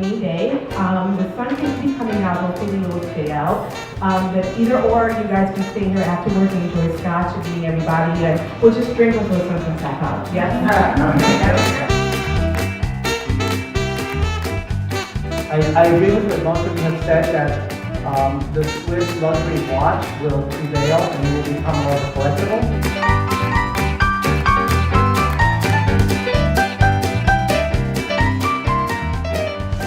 rainy day. The sun seems to be coming out, hopefully it will stay out. But either or, you guys can stay here afterwards and enjoy scotch and meeting everybody, and we'll just drink until the sun comes back out. Yes? I agree with what most of you have said, that the Swiss luxury watch will prevail and it will become more collectible.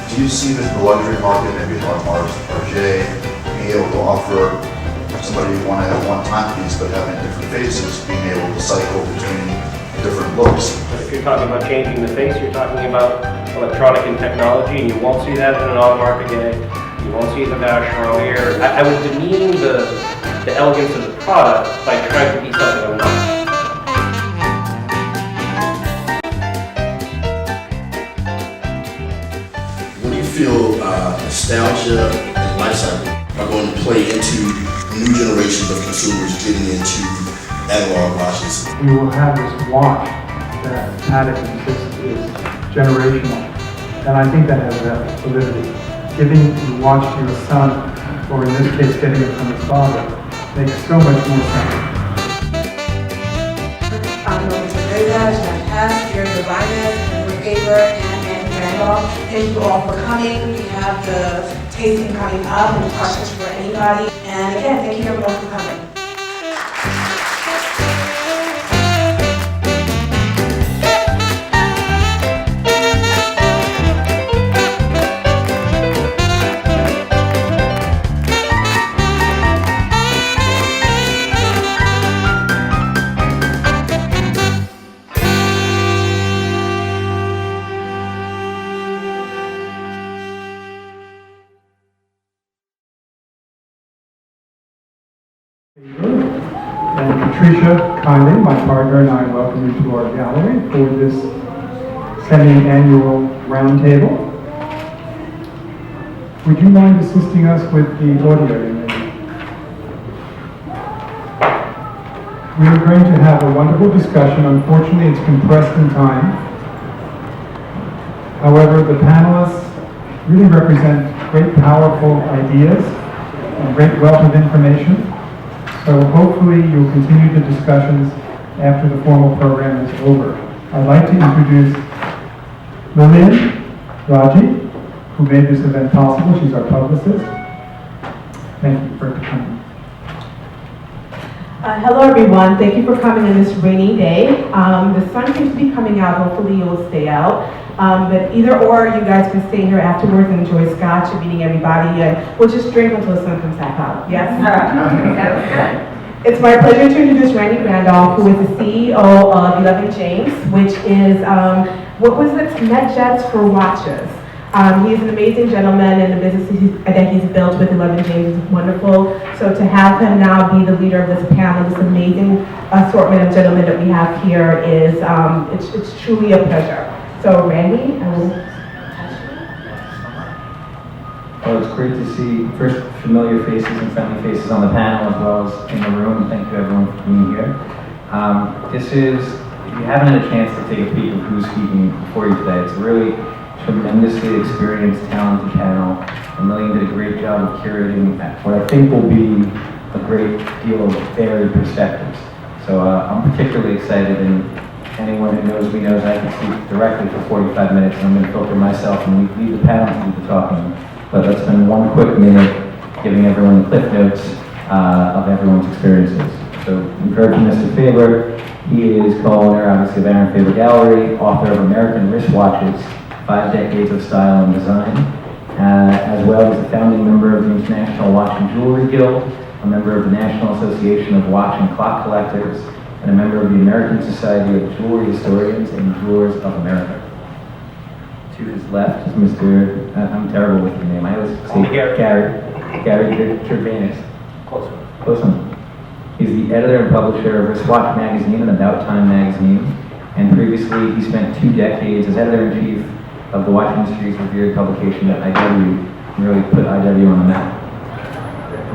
Do you see that the luxury market, maybe like Marge, being able to offer somebody who want to have one timepiece but having different faces, being able to cycle between different looks? If you're talking about changing the face, you're talking about electronic and technology, and you won't see that in an Audemars Piguet. You won't see it in a Vacheron here. I would demean the elegance of the product by trying to be something I'm not. What do you feel nostalgia and life cycle are going to play into new generations of consumers getting into analog watches? We will have this watch that Patek insists is generational, and I think that has that validity. Giving the watch to your son, or in this case getting it from his father, makes so much more sense. I'm very much my past, Aaron Faber and Handel. Thank you all for coming. We have the tasting coming up and questions for anybody. And again, thank you everyone for coming. And Patricia kindly, my partner, and I welcome you to our gallery for this semi-annual roundtable. Would you mind assisting us with the audio image? We are going to have a wonderful discussion. Unfortunately, it's compressed in time. However, the panelists really represent great, powerful ideas and great wealth of information. So hopefully you'll continue the discussions after the formal program is over. I'd like to introduce Lillian Raji, who made this event possible. She's our publicist. Thank you for coming. Hello everyone, thank you for coming on this rainy day. The sun seems to be coming out, hopefully it will stay out. But either or, you guys can stay here afterwards and enjoy scotch and meeting everybody, and we'll just drink until the sun comes back out. Yes? It's my pleasure to introduce Randy Randolph, who is the CEO of 11 James, which is, what was it? NetJets for watches. He's an amazing gentleman, and the business that he's built with 11 James is wonderful. So to have him now be the leader of this panel, this amazing assortment of gentlemen that we have here is, it's truly a pleasure. So Randy, Well, it's great to see first familiar faces and friendly faces on the panel as well as in the room. Thank you everyone for being here. This is, if you haven't had a chance to take a peek of who's speaking before you today, it's a really tremendously experienced, talented panel. And Lillian did a great job of curating what I think will be a great deal of varied perspectives. So I'm particularly excited, and anyone who knows me knows I can speak directly for 45 minutes, and I'm going to filter myself and leave the panel to do the talking. But let's spend one quick minute giving everyone the cliff notes of everyone's experiences. So, encouraging Mr. Faber, he is co-owner, obviously, of Aaron Faber Gallery, author of American Wristwatches, 5 Decades of Style and Design, as well as the founding member of the International Watch and Jewelry Guild, a member of the National Association of Watch and Clock Collectors, and a member of the American Society of Jewelry Historians and Jewelers of America. To his left is Mr. I'm terrible with the name. I always say Gary Gervanis. Close one. He's the editor and publisher of Wristwatch magazine and About Time magazine, and previously he spent 2 decades as editor-in-chief of the watch industry's revered publication at IW, and really put IW on the map.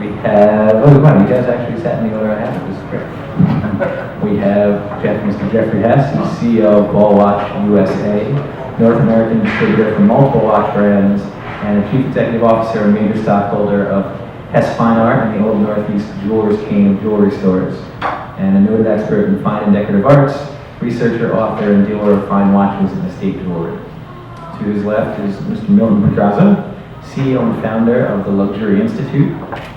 We have, oh wow, you guys actually sat in the order I have, this is great. We have Mr. Jeffrey Hess, who's CEO of Ball Watch USA, North American distributor for multiple watch brands, and a chief executive officer and major stockholder of Hess Fine Art and the Old Northeast Jewelers chain of jewelry stores, and a noted expert in fine and decorative arts, researcher, author, and dealer of fine watches and estate jewelry. To his left is Mr. Milton Pedraza, CEO and founder of the Luxury Institute,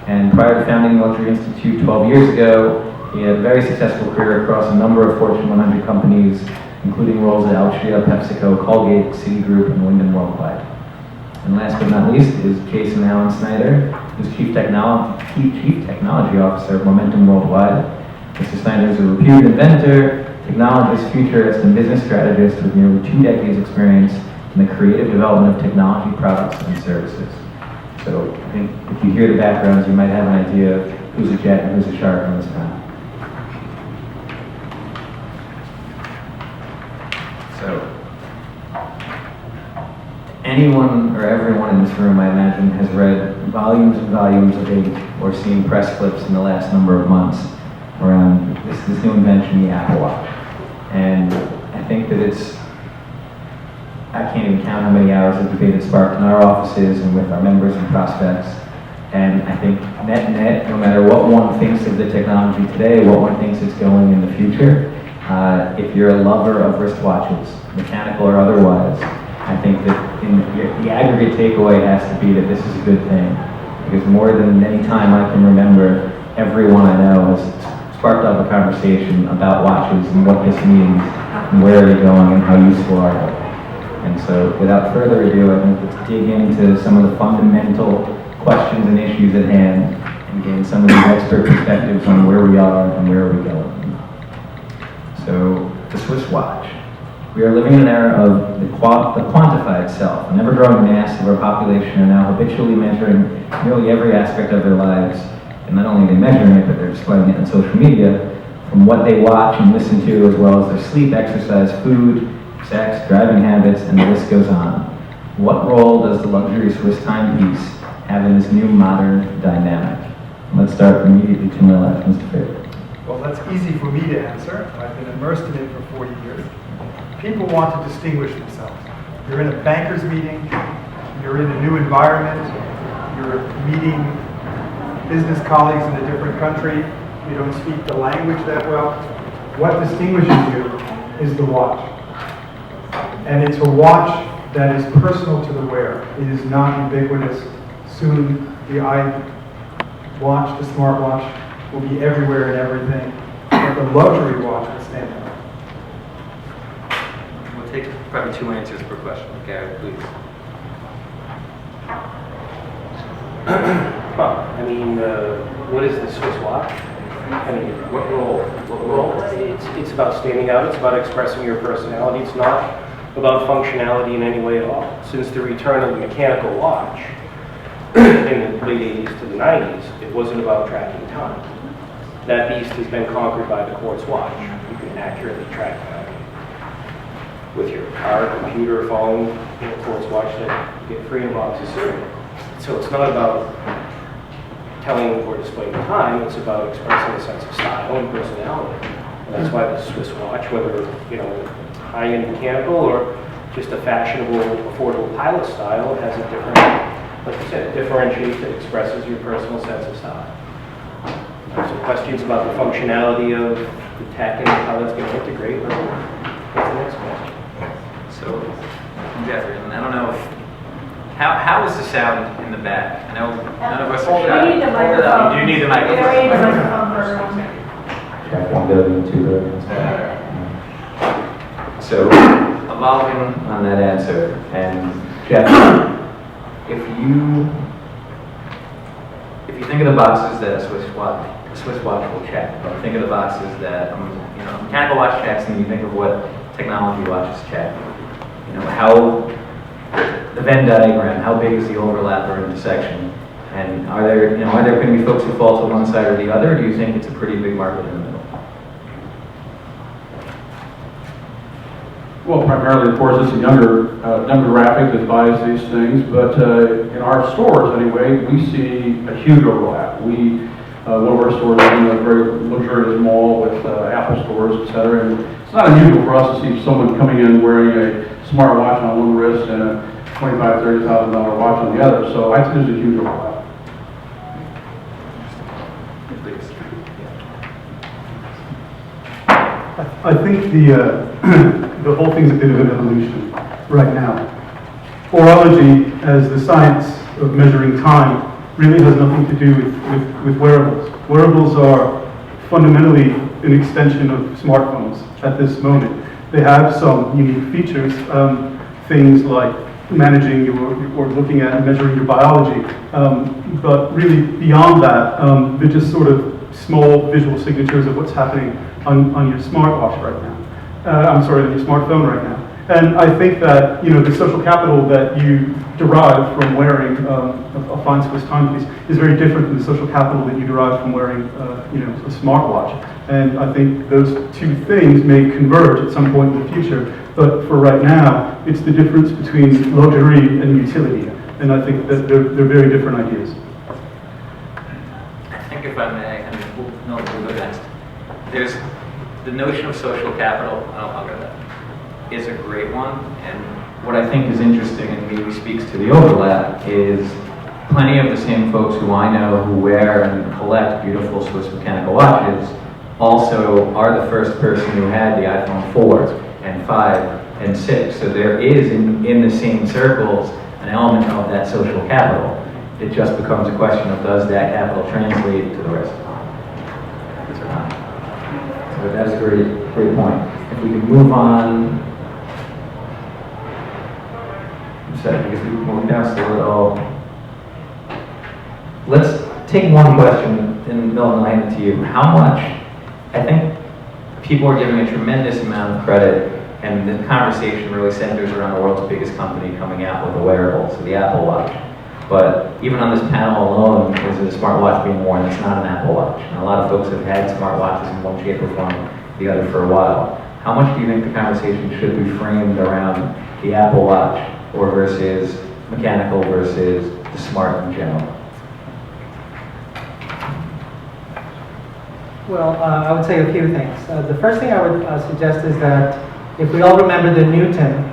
and prior to founding the Luxury Institute 12 years ago, he had a very successful career across a number of Fortune 100 companies, including roles at Altria, PepsiCo, Colgate, Citigroup, and Wyndham Worldwide. And last but not least is Jason Allen Snyder, who's Chief Technology Officer of Momentum Worldwide. Mr. Snyder is a reputed inventor, technologist, futurist, and business strategist with nearly 2 decades experience in the creative development of technology products and services. So I think if you hear the backgrounds, you might have an idea of who's a jet and who's a shark on this panel. So anyone or everyone in this room, I imagine, has read volumes and volumes of ink or seen press clips in the last number of months around this new invention, the Apple Watch. And I think that I can't even count how many hours of debate it sparked in our offices and with our members and prospects. And I think net, no matter what one thinks of the technology today, what one thinks it's going in the future, if you're a lover of wristwatches, mechanical or otherwise, I think that the aggregate takeaway has to be that this is a good thing. Because more than any time I can remember, everyone I know has sparked up a conversation about watches and what this means and where are they going and how useful are they. And so without further ado, I think let's dig into some of the fundamental questions and issues at hand and gain some of these expert perspectives on where we are and where are we going. So the Swiss watch. We are living in an era of the quantified self. An ever-growing mass of our population are now habitually measuring nearly every aspect of their lives. And not only are they measuring it, but they're displaying it on social media, from what they watch and listen to, as well as their sleep, exercise, food, sex, driving habits, and the list goes on. What role does the luxury Swiss timepiece have in this new modern dynamic? Let's start immediately to my left, Mr. Faber. Well, that's easy for me to answer. I've been immersed in it for 40 years. People want to distinguish themselves. You're in a banker's meeting, you're in a new environment, you're meeting business colleagues in a different country, you don't speak the language that well. What distinguishes you is the watch. And it's a watch that is personal to the wearer. It is not ubiquitous. Soon the iWatch, the smartwatch, will be everywhere and everything. But the luxury watch will stand out. We'll take probably 2 answers per question. Gary, please. What is the Swiss watch? What role? It's about standing out. It's about expressing your personality. It's not about functionality in any way at all. Since the return of the mechanical watch in the late 80s to the 90s, it wasn't about tracking time. That beast has been conquered by the quartz watch. You can accurately track time with your car, computer, phone, quartz watch that you get free in boxes soon. So it's not about telling or displaying the time, it's about expressing a sense of style and personality. And that's why the Swiss watch, whether high-end mechanical or just a fashionable, affordable pilot style, has a different, like you said, differentiates that expresses your personal sense of style. Some questions about the functionality of the tech and how that's going to integrate. What's the next question? So, Jeffrey, I don't know if how is the sound in the back? I know none of us are shy. We need the microphone. You do need the microphone. We need the microphone for Check 1 building, 2 buildings. So, evolving on that answer, and Jeff, if you think of the boxes that a Swiss watch will check, or think of the boxes that mechanical watch checks, and you think of what technology watches check, how the Venn diagram, how big is the overlap or intersection, and are there going to be folks who fall to one side or the other, or do you think it's a pretty big market in the middle? Well, primarily, of course, it's a younger demographic that buys these things, but in our stores, anyway, we see a huge overlap. One of our stores is in a very luxurious mall with Apple stores, et cetera, and it's not unusual for us to see someone coming in wearing a smartwatch on one wrist and a $25,000, $30,000 watch on the other. So I think there's a huge overlap. I think the whole thing's a bit of an evolution right now. Horology, as the science of measuring time, really has nothing to do with wearables. Wearables are fundamentally an extension of smartphones at this moment. They have some unique features, things like managing or looking at and measuring your biology, but really beyond that, they're just sort of small visual signatures of what's happening on your smartwatch right now. On your smartphone right now. And I think that, the social capital that you derive from wearing a fine Swiss timepiece is very different from the social capital that you derive from wearing, a smartwatch. And I think those two things may converge at some point in the future. But for right now, it's the difference between luxury and utility. And I think that they're very different ideas. I think if I may, we'll go next. There's the notion of social capital, I'll go that, is a great one. And What I think is interesting and maybe speaks to the overlap is plenty of the same folks who I know who wear and collect beautiful Swiss mechanical watches also are the first person who had the iPhone 4 and 5 and 6. So there is in the same circles an element of that social capital. It just becomes a question of does that capital translate to the rest of it or not. So that's a great point. If we can move on. Because we're moving down still a little. Let's take one question, and Milton, I'll hand it to you. How much, I think people are giving a tremendous amount of credit, and the conversation really centers around the world's biggest company coming out with a wearable, so the Apple Watch. But even on this panel alone, there's a smartwatch being worn that's not an Apple Watch. And a lot of folks have had smartwatches in one shape or form, the other for a while. How much do you think the conversation should be framed around the Apple Watch or versus mechanical versus the smart in general? Well, I would say a few things. The first thing I would suggest is that if we all remember the Newton,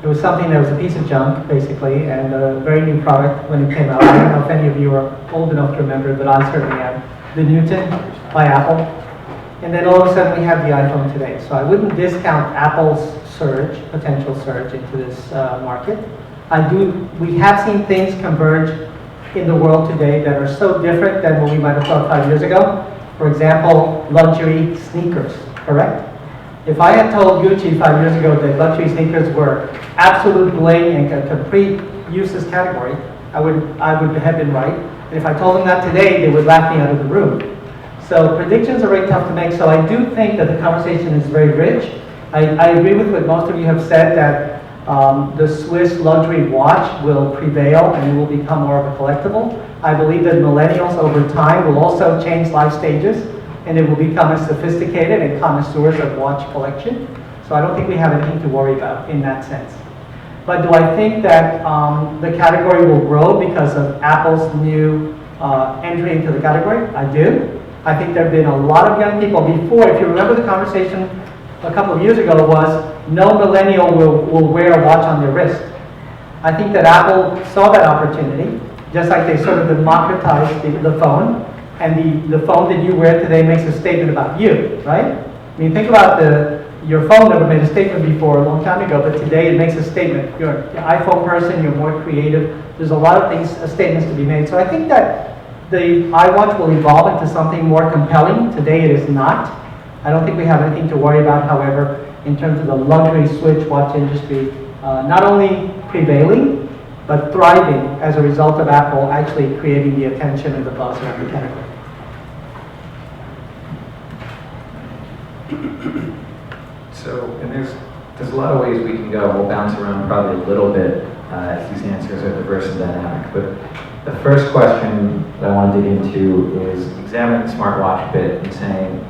it was something that was a piece of junk, basically, and a very new product when it came out. I don't know if any of you are old enough to remember it, but I certainly am. The Newton by Apple. And then all of a sudden we have the iPhone today. So I wouldn't discount Apple's potential surge into this market. We have seen things converge in the world today that are so different than what we might have thought 5 years ago. For example, luxury sneakers, correct? If I had told Gucci 5 years ago that luxury sneakers were absolute bling and a complete useless category, I would have been right. And if I told them that today, they would laugh me out of the room. So predictions are very tough to make. So I do think that the conversation is very rich. I agree with what most of you have said, that the Swiss luxury watch will prevail and it will become more of a collectible. I believe that millennials over time will also change life stages and it will become as sophisticated and connoisseurs of watch collection. So I don't think we have anything to worry about in that sense. But do I think that the category will grow because of Apple's new entry into the category? I do. I think there have been a lot of young people before. If you remember, the conversation a couple of years ago was no millennial will wear a watch on their wrist. I think that Apple saw that opportunity, just like they sort of democratized the phone, and the phone that you wear today makes a statement about you, right? I mean, think about your phone never made a statement before a long time ago, but today it makes a statement. You're an iPhone person, you're more creative. There's a lot of things, statements to be made. So I think that the iWatch will evolve into something more compelling. Today it is not. I don't think we have anything to worry about, however, in terms of the luxury Swiss watch industry, not only prevailing, but thriving as a result of Apple actually creating the attention and the buzz around the category. So, and there's a lot of ways we can go. We'll bounce around probably a little bit as these answers are diverse and dynamic. But the first question that I want to dig into is examining the smartwatch bit and saying,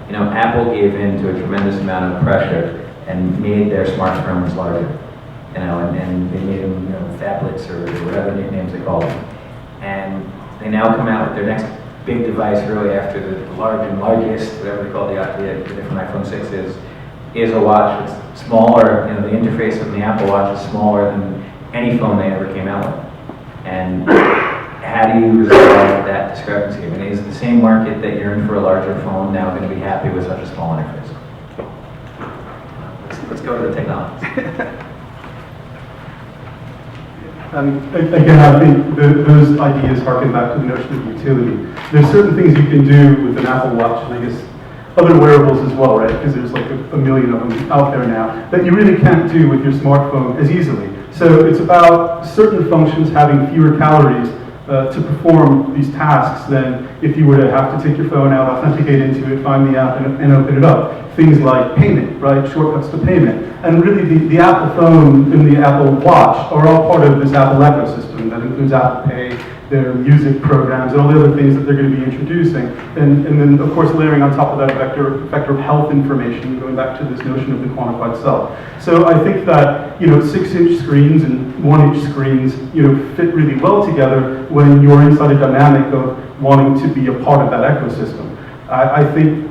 Apple gave in to a tremendous amount of pressure and made their smartphones larger, and they made them, phablets or whatever names they call them. And they now come out with their next big device really after the large and largest, whatever they call the different iPhone 6s, is a watch that's smaller, the interface of the Apple Watch is smaller than any phone they ever came out with. And how do you resolve that discrepancy? I mean, is the same market that you're in for a larger phone now going to be happy with such a small interface? Let's go to the technology. Again, I think those ideas harken back to the notion of utility. There's certain things you can do with an Apple Watch, and I guess other wearables as well, right? Because there's like a million of them out there now that you really can't do with your smartphone as easily. So it's about certain functions having fewer calories to perform these tasks than if you were to have to take your phone out, authenticate into it, find the app, and open it up. Things like payment, right? Shortcuts to payment. And really the Apple phone and the Apple Watch are all part of this Apple ecosystem that includes Apple Pay, their music programs, and all the other things that they're going to be introducing. And then, of course, layering on top of that vector of health information, going back to this notion of the quantified self. So I think that, 6-inch screens and 1-inch screens, fit really well together when you're inside a dynamic of wanting to be a part of that ecosystem. I think,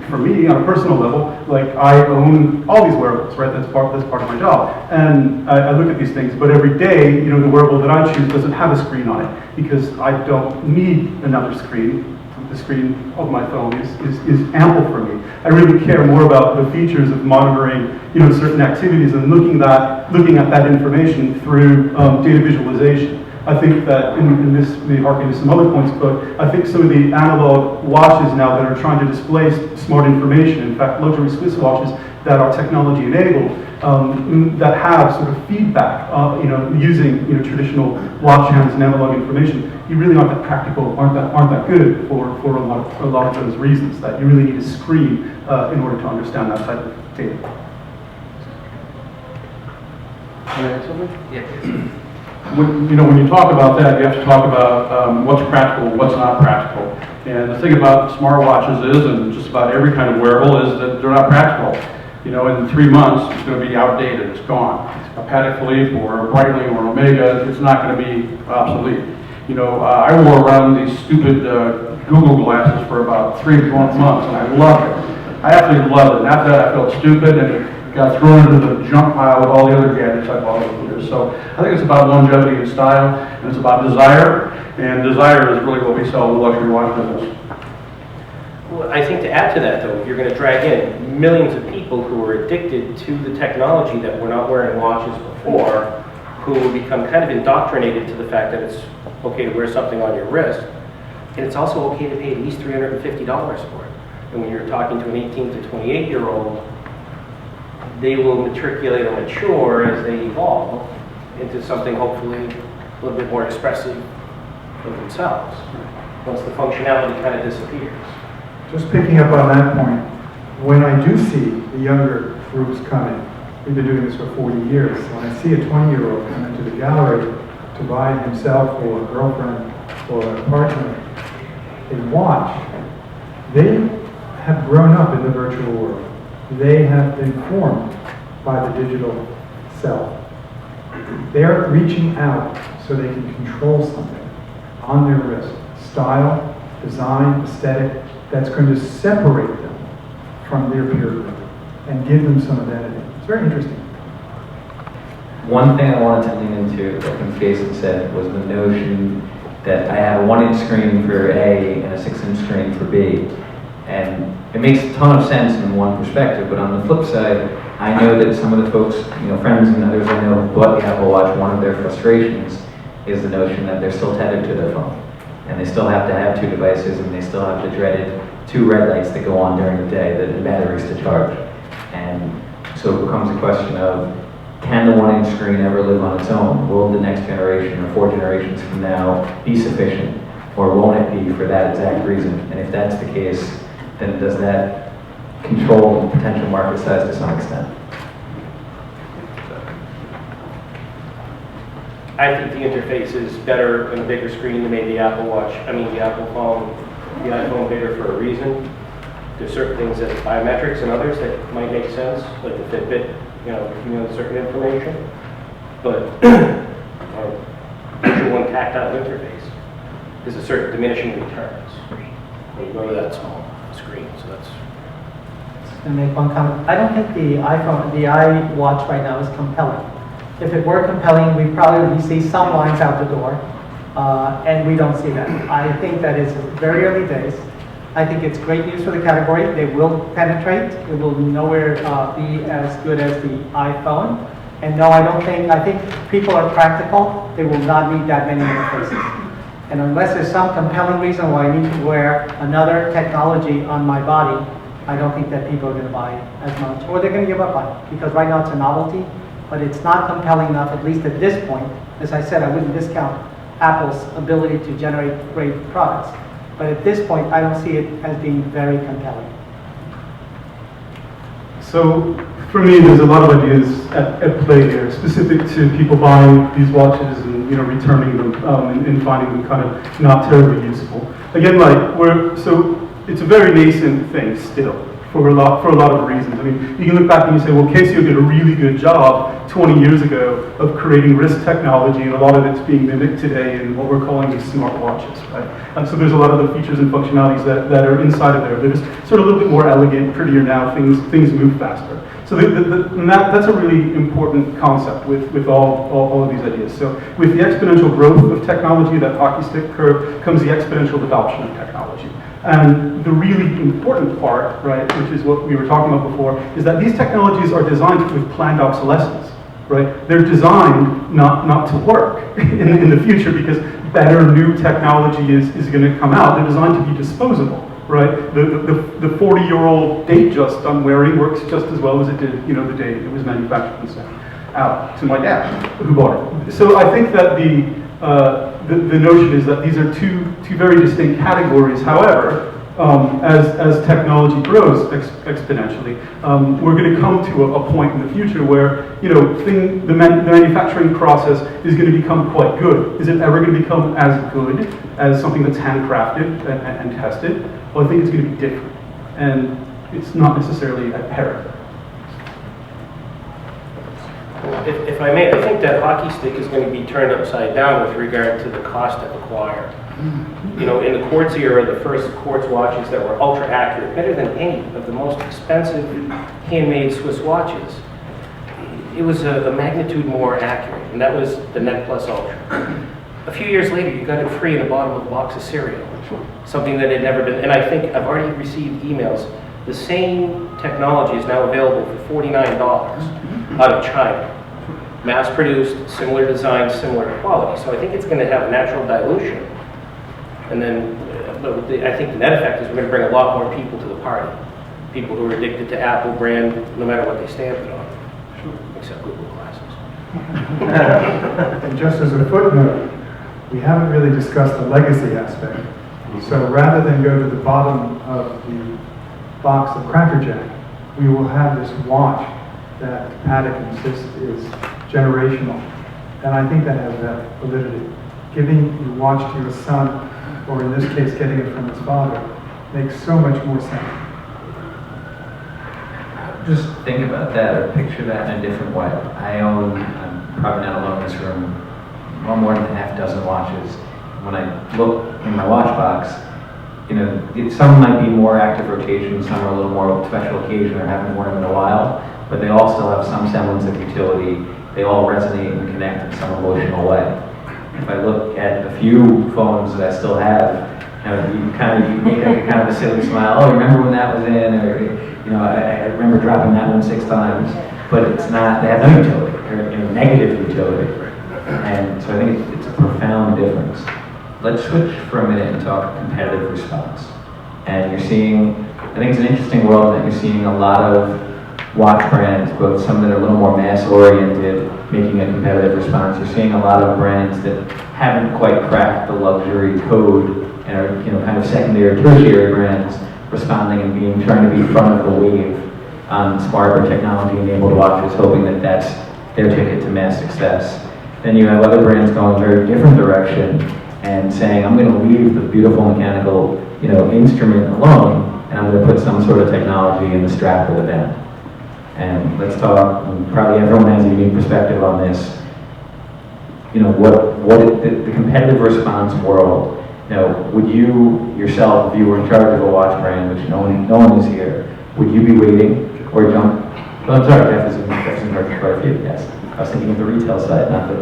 for me, on a personal level, like I own all these wearables, right? That's part of my job. And I look at these things, but every day, the wearable that I choose doesn't have a screen on it because I don't need another screen. The screen of my phone is ample for me. I really care more about the features of monitoring, certain activities and looking at that information through data visualization. I think that, and this may harken to some other points, but I think some of the analog watches now that are trying to displace smart information, in fact, luxury Swiss watches that are technology enabled, that have sort of feedback, using traditional watch hands and analog information, you really aren't that practical, aren't that good for a lot of those reasons. That you really need a screen in order to understand that type of data. Yeah. When you talk about that, you have to talk about what's practical, what's not practical. And the thing about smartwatches is, and just about every kind of wearable, is that they're not practical. In 3 months, it's going to be outdated, it's gone. A Patek Philippe or a Breitling or Omega, it's not going to be obsolete. I wore around these stupid Google glasses for about 3 months, and I loved it. I absolutely loved it. And after that, I felt stupid and got thrown into the junk pile with all the other gadgets I bought over the years. So I think it's about longevity and style, and it's about desire, and desire is really what we sell in the luxury watch business. Well, I think to add to that, though, you're going to drag in millions of people who are addicted to the technology that were not wearing watches before, who will become kind of indoctrinated to the fact that it's okay to wear something on your wrist, and it's also okay to pay at least $350 for it. And when you're talking to an 18 to 28-year-old, they will matriculate or mature as they evolve into something hopefully a little bit more expressive of themselves, once the functionality kind of disappears. Just picking up on that point, when I do see the younger groups coming, we've been doing this for 40 years, when I see a 20-year-old come into the gallery to buy himself or a girlfriend or a partner a watch, they have grown up in the virtual world. They have been formed by the digital self. They're reaching out so they can control something on their wrist. Style, design, aesthetic, that's going to separate them from their peer group and give them some identity. It's very interesting. One thing I wanted to lean into, I think Jason said, was the notion that I have a 1-inch screen for A and a 6-inch screen for B. And it makes a ton of sense in one perspective, but on the flip side, I know that some of the folks, friends and others I know who bought the Apple Watch, one of their frustrations is the notion that they're still tethered to their phone. And they still have to have 2 devices, and they still have the dreaded 2 red lights that go on during the day, the batteries to charge. And so it becomes a question of, can the 1-inch screen ever live on its own? Will the next generation or 4 generations from now be sufficient? Or won't it be for that exact reason? And if that's the case, then does that control the potential market size to some extent? I think the interface is better and a bigger screen than made the Apple Watch, the Apple phone, the iPhone bigger for a reason. There's certain things that biometrics and others that might make sense, like the Fitbit, certain information. But visual and tactile interface is a certain diminishing returns when you go to that small screen. So that's Just gonna make one comment. I don't think the iWatch right now is compelling. If it were compelling, we'd probably see some lines out the door, and we don't see that. I think that is very early days. I think it's great news for the category. They will penetrate. It will nowhere be as good as the iPhone. And no, I think people are practical. They will not need that many interfaces. And unless there's some compelling reason why I need to wear another technology on my body, I don't think that people are going to buy as much, or they're going to give up on it. Because right now it's a novelty, but it's not compelling enough, at least at this point. As I said, I wouldn't discount Apple's ability to generate great products. But at this point, I don't see it as being very compelling. So for me, there's a lot of ideas at play here, specific to people buying these watches and returning them and finding them kind of not terribly useful. Again, so it's a very nascent thing still for a lot of reasons. I mean, you can look back and you say, well, Casio did a really good job 20 years ago of creating wrist technology, and a lot of it's being mimicked today in what we're calling these smartwatches, right? And so there's a lot of the features and functionalities that are inside of there. They're just sort of a little bit more elegant, prettier now. Things move faster. So that's a really important concept with all of these ideas. So with the exponential growth of technology, that hockey stick curve, comes the exponential adoption of technology. And the really important part, right, which is what we were talking about before, is that these technologies are designed with planned obsolescence, right? They're designed not to work in the future because better new technology is going to come out. They're designed to be disposable, right? The 40-year-old date just I'm wearing works just as well as it did, the day it was manufactured and sent out to my dad, who bought it. So I think that the notion is that these are two very distinct categories. However, as technology grows exponentially, we're going to come to a point in the future where the manufacturing process is going to become quite good. Is it ever going to become as good as something that's handcrafted and tested? Well, I think it's going to be different, and it's not necessarily at parity. If I may, I think that hockey stick is going to be turned upside down with regard to the cost to acquire. In the quartz era, the first quartz watches that were ultra accurate, better than any of the most expensive handmade Swiss watches, it was a magnitude more accurate, and that was the Net Plus Ultra. A few years later, you got it free in the bottom of a box of cereal, something that had never been, and I think I've already received emails. The same technology is now available for $49 out of China. Mass-produced, similar design, similar quality. So I think it's going to have natural dilution. And then I think the net effect is we're going to bring a lot more people to the party. People who are addicted to Apple brand, no matter what they stamp it on, except Google glasses. And just as a footnote, we haven't really discussed the legacy aspect. So rather than go to the bottom of the box of Cracker Jack, we will have this watch that Patek insists is generational. And I think that has that validity. Giving your watch to your son, or in this case, getting it from his father, makes so much more sense. Just think about that, or picture that in a different way. I'm probably not alone in this room, more than half a dozen watches. When I look in my watch box, some might be more active rotation, some are a little more special occasion or haven't worn them in a while, but they all still have some semblance of utility. They all resonate and connect in some emotional way. If I look at a few phones that I still have, you make like a kind of a silly smile. Oh, remember when that was in? Or I remember dropping that one 6 times. But it's not. They have no utility or negative utility. And so I think it's a profound difference. Let's switch for a minute and talk competitive response. And you're seeing, I think it's an interesting world that you're seeing a lot of watch brands, both some that are a little more mass-oriented, making a competitive response. You're seeing a lot of brands that haven't quite cracked the luxury code and are kind of secondary, tertiary brands responding and trying to be front of the wave on smarter technology-enabled watches, hoping that that's their ticket to mass success. Then you have other brands going a very different direction and saying, I'm going to leave the beautiful mechanical instrument alone, and I'm going to put some sort of technology in the strap of the band. And let's talk, probably everyone has a unique perspective on this. The competitive response world, would you yourself, if you were in charge of a watch brand, which no one is here, would you be waiting or jump? Well, I'm sorry, Jeff is in question for you, yes. I was thinking of the retail side, not the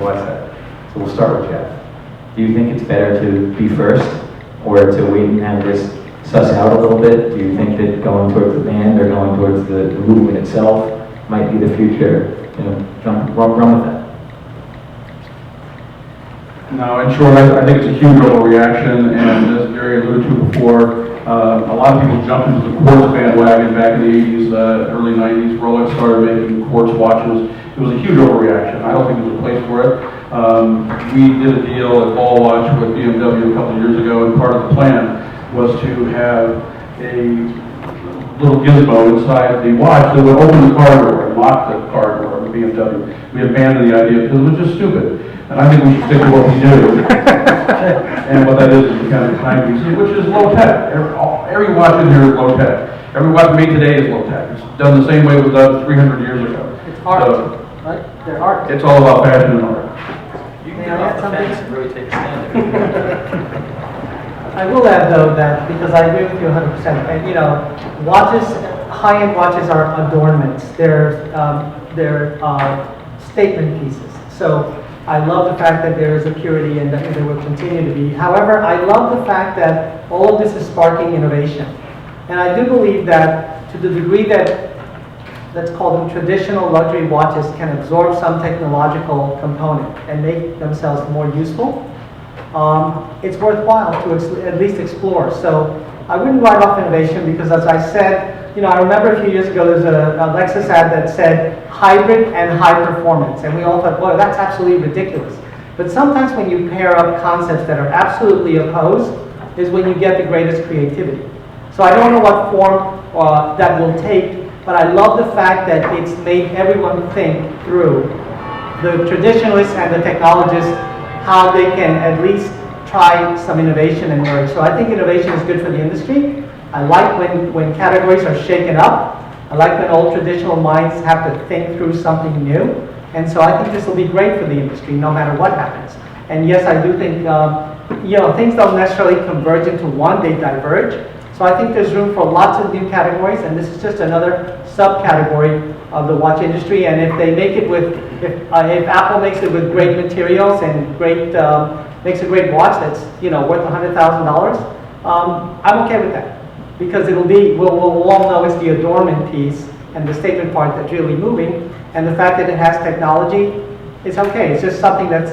watch side. So we'll start with Jeff. Do you think it's better to be first or to wait and have this suss out a little bit? Do you think that going towards the band or going towards the movement itself might be the future? You know, run with that. No, in short, I think it's a huge overreaction, and as Gary alluded to before, a lot of people jumped into the quartz bandwagon back in the 80s, early 90s. Rolex started making quartz watches. It was a huge overreaction. I don't think there's a place for it. We did a deal at Ball Watch with BMW a couple of years ago, and part of the plan was to have a little gizmo inside the watch that would open the car door and lock the car door of the BMW. We abandoned the idea because it was just stupid. And I think we should stick to what we do. And what that is the kind of timepiece, which is low tech. Every watch in here is low tech. Every watch made today is low tech. It's done the same way it was done 300 years ago. It's art, So, right? They're art. it's all about fashion and art. You can get off the fence and really take a stand there. I will add though that, because I agree with you 100%, and you know, watches, high-end watches are adornments. They're statement pieces. So I love the fact that there is a purity and that there will continue to be. However, I love the fact that all of this is sparking innovation. And I do believe that to the degree that, let's call them traditional luxury watches, can absorb some technological component and make themselves more useful, it's worthwhile to at least explore. So I wouldn't write off innovation because, as I said, you know, I remember a few years ago there's a Lexus ad that said hybrid and high performance, and we all thought, well, that's absolutely ridiculous. But sometimes when you pair up concepts that are absolutely opposed is when you get the greatest creativity. So I don't know what form that will take, but I love the fact that it's made everyone think through, the traditionalists and the technologists, how they can at least try some innovation and merge. So I think innovation is good for the industry. I like when categories are shaken up. I like when old traditional minds have to think through something new. And so I think this will be great for the industry no matter what happens. And yes, I do think, you know, things don't necessarily converge into one, they diverge. So I think there's room for lots of new categories, and this is just another subcategory of the watch industry. And if they make it with, if Apple makes it with great materials and great, makes a great watch that's, you know, worth $100,000, I'm okay with that. Because it'll be, we'll all know it's the adornment piece and the statement part that's really moving, and the fact that it has technology, it's okay. It's just something that's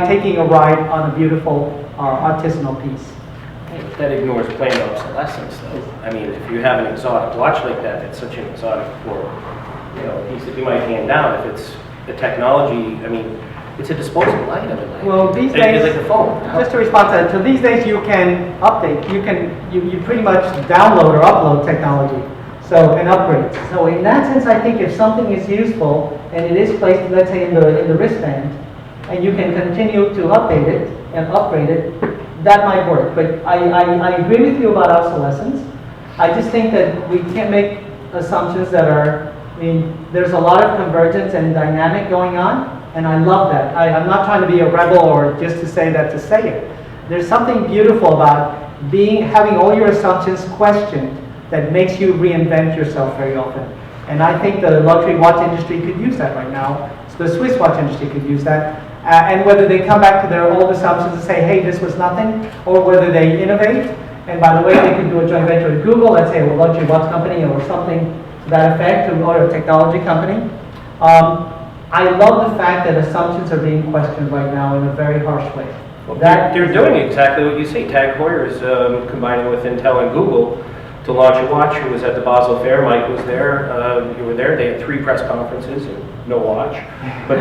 taking a ride on a beautiful artisanal piece. That ignores planned obsolescence, though. I mean, if you have an exotic watch like that, it's such an exotic for, you know, a piece that you might hand down. If it's the technology, I mean, it's a disposable item. Well, these days, it's like a phone. just to respond to that, so these days you can update. You pretty much download or upload technology, so and upgrade. So in that sense, I think if something is useful and it is placed, let's say in the wristband, and you can continue to update it and upgrade it, that might work. But I agree with you about obsolescence. I just think that we can't make assumptions that are, I mean, there's a lot of convergence and dynamic going on, and I love that. I'm not trying to be a rebel or just to say that to say it. There's something beautiful about having all your assumptions questioned that makes you reinvent yourself very often. And I think the luxury watch industry could use that right now. So the Swiss watch industry could use that. And whether they come back to their old assumptions and say, hey, this was nothing, or whether they innovate. And by the way, they could do a joint venture with Google, let's say a luxury watch company or something to that effect, or a technology company. I love the fact that assumptions are being questioned right now in a very harsh way. Well, they're doing exactly what you say. Tag Heuer is combining with Intel and Google to launch a watch. Who was at the Basel Fair? Mike was there. You were there. They had 3 press conferences and no watch, but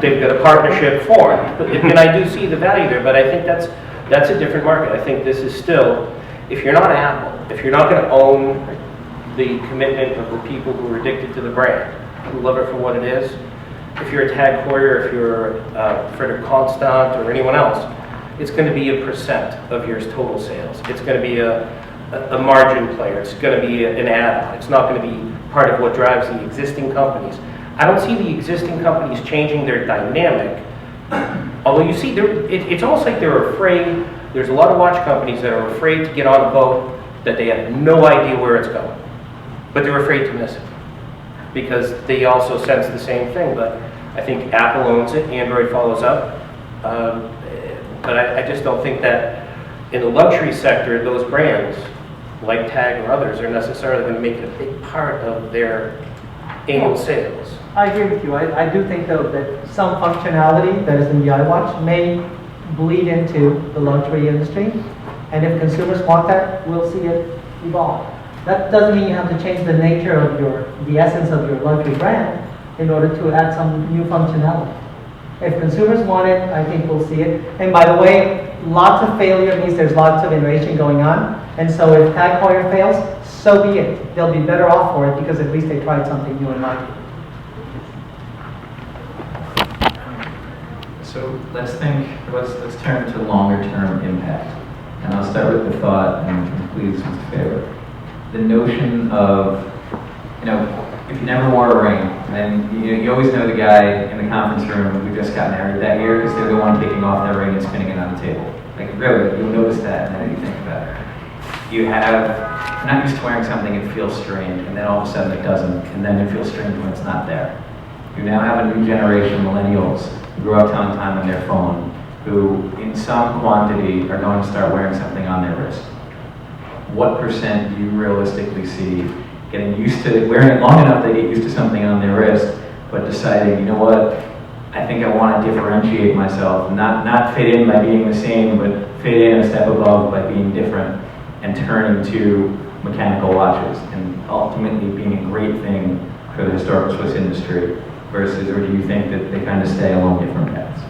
they've got a partnership formed. And I do see the value there. But I think that's a different market. I think this is still, if you're not Apple, if you're not going to own the commitment of the people who are addicted to the brand, who love it for what it is. If you're a Tag Heuer, if you're Frederick Constant or anyone else, it's going to be a percent of your total sales. It's going to be a margin player. It's going to be an add-on. It's not going to be part of what drives the existing companies. I don't see the existing companies changing their dynamic. Although you see, it's almost like they're afraid. There's a lot of watch companies that are afraid to get on a boat that they have no idea where it's going, but they're afraid to miss it because they also sense the same thing. But I think Apple owns it, Android follows up, but I just don't think that in the luxury sector, those brands like TAG or others are necessarily going to make it a big part of their annual sales. I agree with you. I do think though that some functionality that is in the iWatch may bleed into the luxury industry, and if consumers want that, we'll see it evolve. That doesn't mean you have to change the nature of the essence of your luxury brand in order to add some new functionality. If consumers want it, I think we'll see it. And by the way, lots of failure means there's lots of innovation going on. And so if Tag Heuer fails, so be it. They'll be better off for it because at least they tried something new and liked it. So let's turn to longer term impact. And I'll start with the thought, and please, Mr. Faber. The notion of, if you never wore a ring, then you always know the guy in the conference room who just got married that year because they're the one taking off their ring and spinning it on the table. Like, really, you'll notice that now that you think about it. You're not used to wearing something, it feels strange, and then all of a sudden it doesn't, and then it feels strange when it's not there. You now have a new generation of millennials who grew up telling time on their phone, who in some quantity are going to start wearing something on their wrist. What percent do you realistically see getting used to wearing it long enough they get used to something on their wrist, but deciding, you know what, I think I want to differentiate myself, not fit in by being the same, but fit in a step above by being different, and turning to mechanical watches, and ultimately being a great thing for the historical Swiss industry, versus, or do you think that they kind of stay along different paths?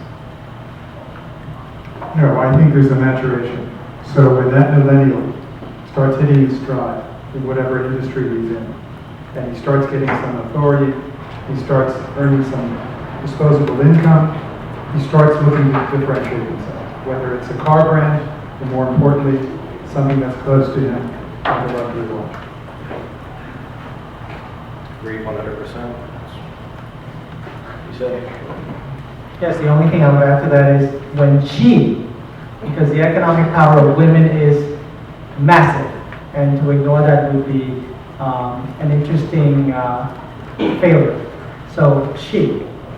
No, I think there's a maturation. So when that millennial starts hitting his stride in whatever industry he's in, and he starts getting some authority, he starts earning some disposable income, he starts looking to differentiate himself, whether it's a car brand, or more importantly, something that's close to him, like a luxury watch. Agree 100%. You said? Yes, the only thing I would add to that is when because the economic power of women is massive, and to ignore that would be an interesting failure. So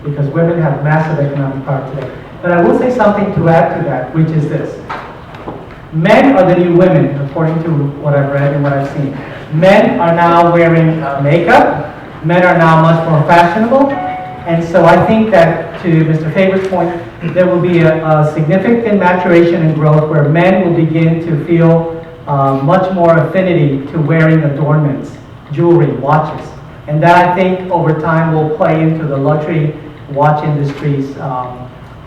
because women have massive economic power today. But I will say something to add to that, which is this. Men are the new women, according to what I've read and what I've seen. Men are now wearing makeup. Men are now much more fashionable. And so I think that, to Mr. Faber's point, there will be a significant maturation and growth where men will begin to feel much more affinity to wearing adornments, jewelry, watches. And that, I think, over time will play into the luxury watch industry's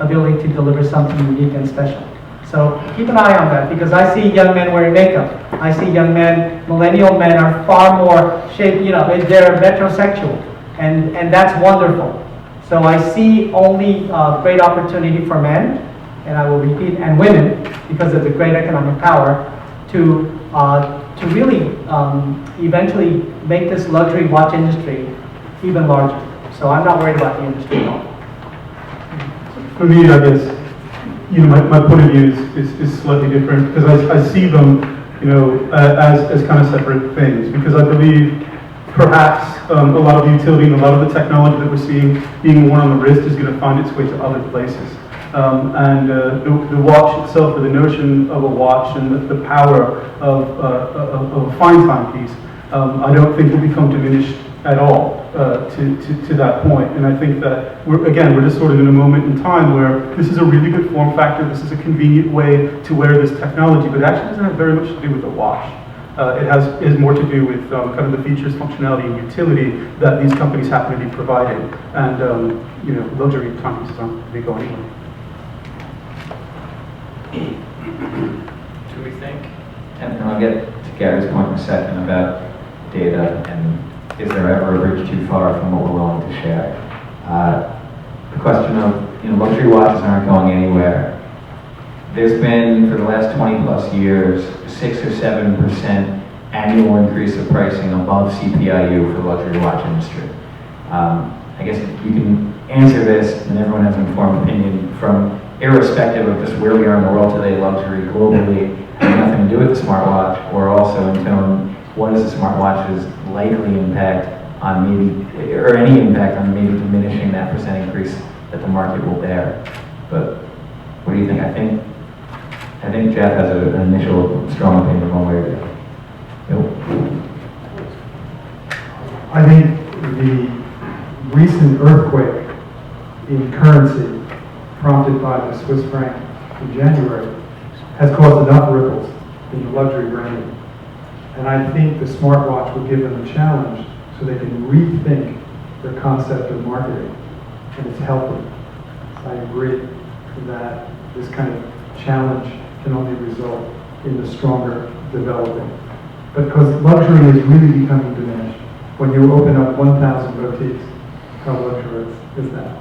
ability to deliver something unique and special. So keep an eye on that, because I see young men wearing makeup. I see young men, millennial men are far more shaped, they're metrosexual, and that's wonderful. So I see only great opportunity for men, and I will repeat, and women, because of the great economic power, to really eventually make this luxury watch industry even larger. So I'm not worried about the industry at all. For me, I guess, my point of view is slightly different, because I see them, as kind of separate things, because I believe perhaps a lot of the utility and a lot of the technology that we're seeing being worn on the wrist is going to find its way to other places. And the watch itself, or the notion of a watch and the power of a fine timepiece, I don't think will become diminished at all to that point. And I think that we're just sort of in a moment in time where this is a really good form factor, this is a convenient way to wear this technology, but it actually doesn't have very much to do with the watch. It has more to do with kind of the features, functionality, and utility that these companies happen to be providing. And luxury timepieces aren't going to go anywhere. Do we think, and I'll get to Gary's point in a second about data and is there ever a bridge too far from what we're willing to share? The question of, luxury watches aren't going anywhere. There's been, for the last 20 plus years, 6 or 7% annual increase of pricing above CPIU for the luxury watch industry. I guess you can answer this, and everyone has an informed opinion, from irrespective of just where we are in the world today, luxury globally, has nothing to do with the smartwatch, or also in tone, what is the smartwatch's likely impact on maybe, or any impact on maybe diminishing that percent increase that the market will bear. But what do you think? I think Jeff has an initial strong opinion one way or the other. I think the recent earthquake in currency prompted by the Swiss franc in January has caused enough ripples in the luxury branding. And I think the smartwatch will give them a challenge so they can rethink their concept of marketing. And it's healthy. I agree that this kind of challenge can only result in the stronger developing. Because luxury is really becoming diminished. When you open up 1,000 boutiques, how luxurious is that?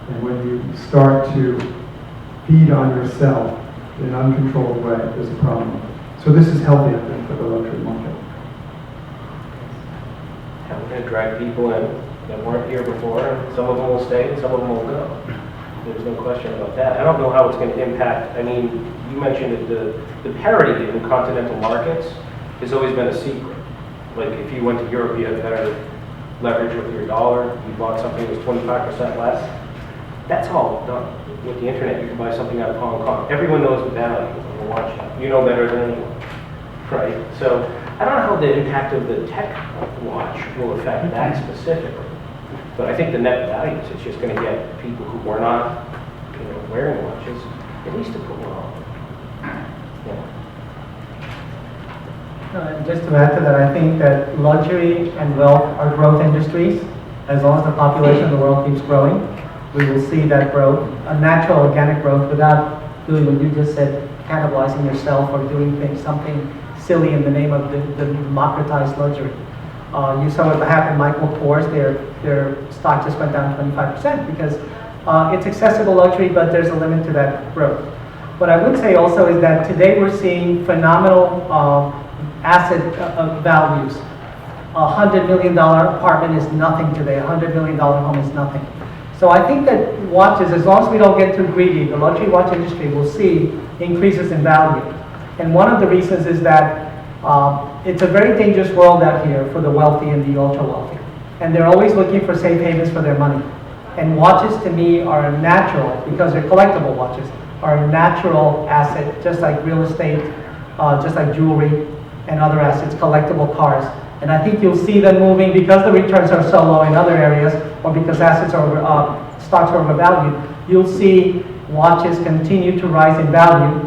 And when you start to feed on yourself in an uncontrolled way, there's a problem. So this is healthy, I think, for the luxury market. Yeah, we're going to drag people in that weren't here before, and some of them will stay and some of them will go. There's no question about that. I don't know how it's going to impact. I mean, you mentioned it, the parity in continental markets has always been a secret. Like if you went to Europe, you had better leverage with your dollar. You bought something that was 25% less. That's all done. With the internet, you can buy something out of Hong Kong. Everyone knows the value of a watch now. You know better than anyone, right? So I don't know how the impact of the tech watch will affect that specifically. But I think the net value is it's just going to get people who were not, wearing watches at least to put one on. Just to add to that, I think that luxury and wealth are growth industries. As long as the population of the world keeps growing, we will see that growth, a natural organic growth, without doing what you just said, cannibalizing yourself or doing things, something silly in the name of the democratized luxury. You saw what happened, Michael Kors, their stock just went down 25% because it's accessible luxury, but there's a limit to that growth. What I would say also is that today we're seeing phenomenal asset values. $100 million apartment is nothing today. $100 million home is nothing. So I think that watches, as long as we don't get too greedy, the luxury watch industry will see increases in value. And one of the reasons is that it's a very dangerous world out here for the wealthy and the ultra wealthy. And they're always looking for safe havens for their money. And watches to me are a natural, because they're collectible watches, are a natural asset, just like real estate, just like jewelry and other assets, collectible cars. And I think you'll see them moving because the returns are so low in other areas, or because assets are stocks are overvalued. You'll see watches continue to rise in value.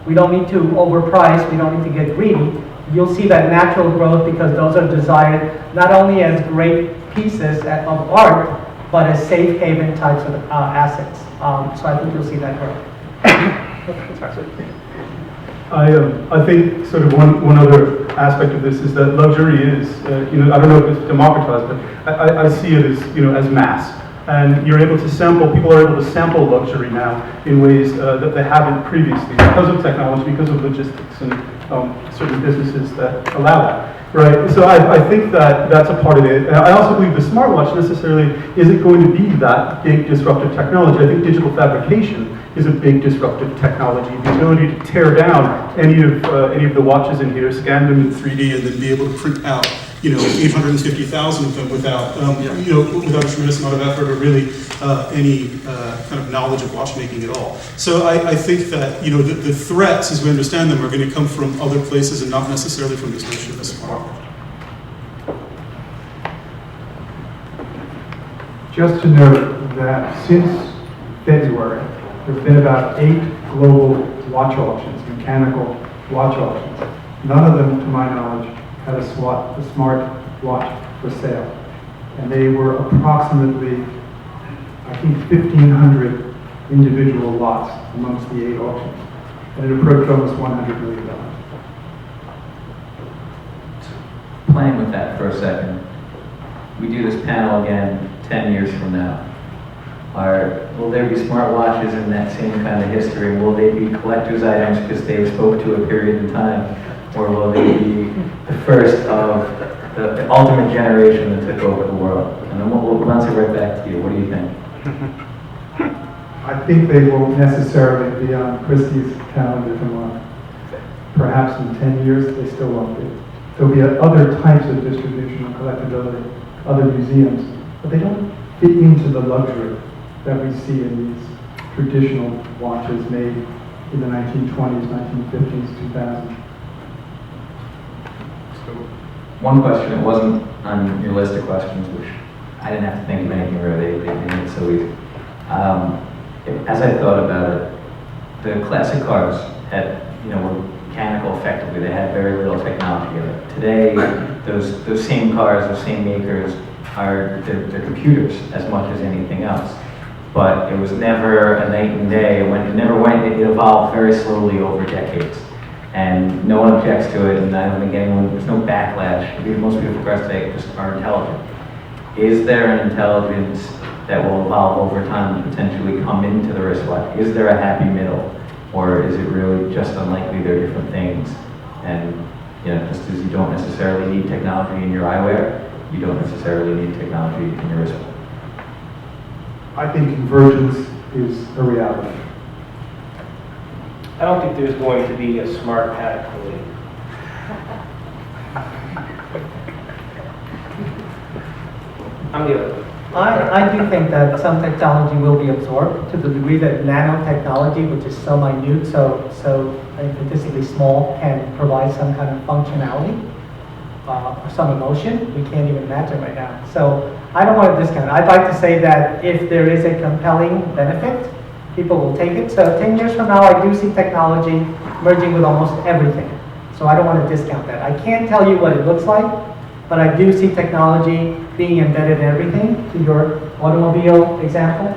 We don't need to overprice. We don't need to get greedy. You'll see that natural growth because those are desired not only as great pieces of art, but as safe haven types of assets. So I think you'll see that growth. I think sort of one other aspect of this is that luxury is, I don't know if it's democratized, but I see it as, as mass. And you're able to sample, people are able to sample luxury now in ways that they haven't previously because of technology, because of logistics and certain businesses that allow that. Right, so I think that that's a part of it. I also believe the smartwatch necessarily isn't going to be that big disruptive technology. I think digital fabrication is a big disruptive technology. The ability to tear down any of the watches in here, scan them in 3D, and then be able to print out 850,000 of them without without a tremendous amount of effort or really any kind of knowledge of watchmaking at all. So I think that the threats, as we understand them, are going to come from other places and not necessarily from this notion of a smartwatch. Just to note that since February, there have been about 8 global watch auctions, mechanical watch auctions. None of them, to my knowledge, had a smart watch for sale. And they were approximately, I think, 1,500 individual lots amongst the 8 auctions. And it approached almost $100 million. Playing with that for a second, we do this panel again 10 years from now. Will there be smartwatches in that same kind of history? Will they be collector's items because they spoke to a period in time? Or will they be the first of the ultimate generation that took over the world? And then we'll bounce it right back to you. What do you think? I think they won't necessarily be on Christie's calendar tomorrow. Perhaps in 10 years, they still won't be. There'll be other types of distribution and collectability, other museums, but they don't fit into the luxury that we see in these traditional watches made in the 1920s, 1950s, 2000s. One question, it wasn't on your list of questions, which I didn't have to think of anything really, they made it so easy. As I thought about it, the classic cars had, were mechanical effectively, they had very little technology in it. Today, those same cars, those same makers, they're computers as much as anything else. But it was never a night and day, it evolved very slowly over decades. And no one objects to it, and I don't think there's no backlash. The most beautiful cars today just are intelligent. Is there an intelligence that will evolve over time and potentially come into the wristwatch? Is there a happy middle? Or is it really just unlikely they're different things? And just as you don't necessarily need technology in your eyewear, you don't necessarily need technology in your wristwatch. I think convergence is a reality. I don't think there's going to be a smart Patek Philippe. I'm the other. I do think that some technology will be absorbed to the degree that nanotechnology, which is so minute, so statistically small, can provide some kind of functionality or some emotion we can't even imagine right now. So I don't want to discount it. I'd like to say that if there is a compelling benefit, people will take it. So 10 years from now, I do see technology merging with almost everything. So I don't want to discount that. I can't tell you what it looks like, but I do see technology being embedded in everything, to your automobile example,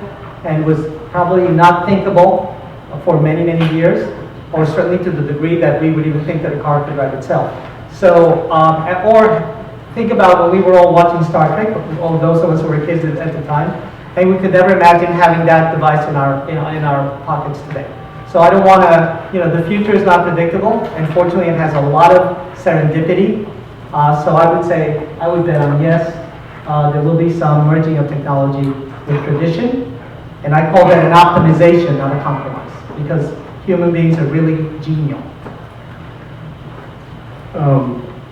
and was probably not thinkable for many, many years, or certainly to the degree that we would even think that a car could drive itself. So, or think about when we were all watching Star Trek, all those of us who were kids at the time, and we could never imagine having that device in our pockets today. So I don't want to, the future is not predictable. Unfortunately, it has a lot of serendipity. So I would say, I would bet on yes, there will be some merging of technology with tradition. And I call that an optimization, not a compromise, because human beings are really genial.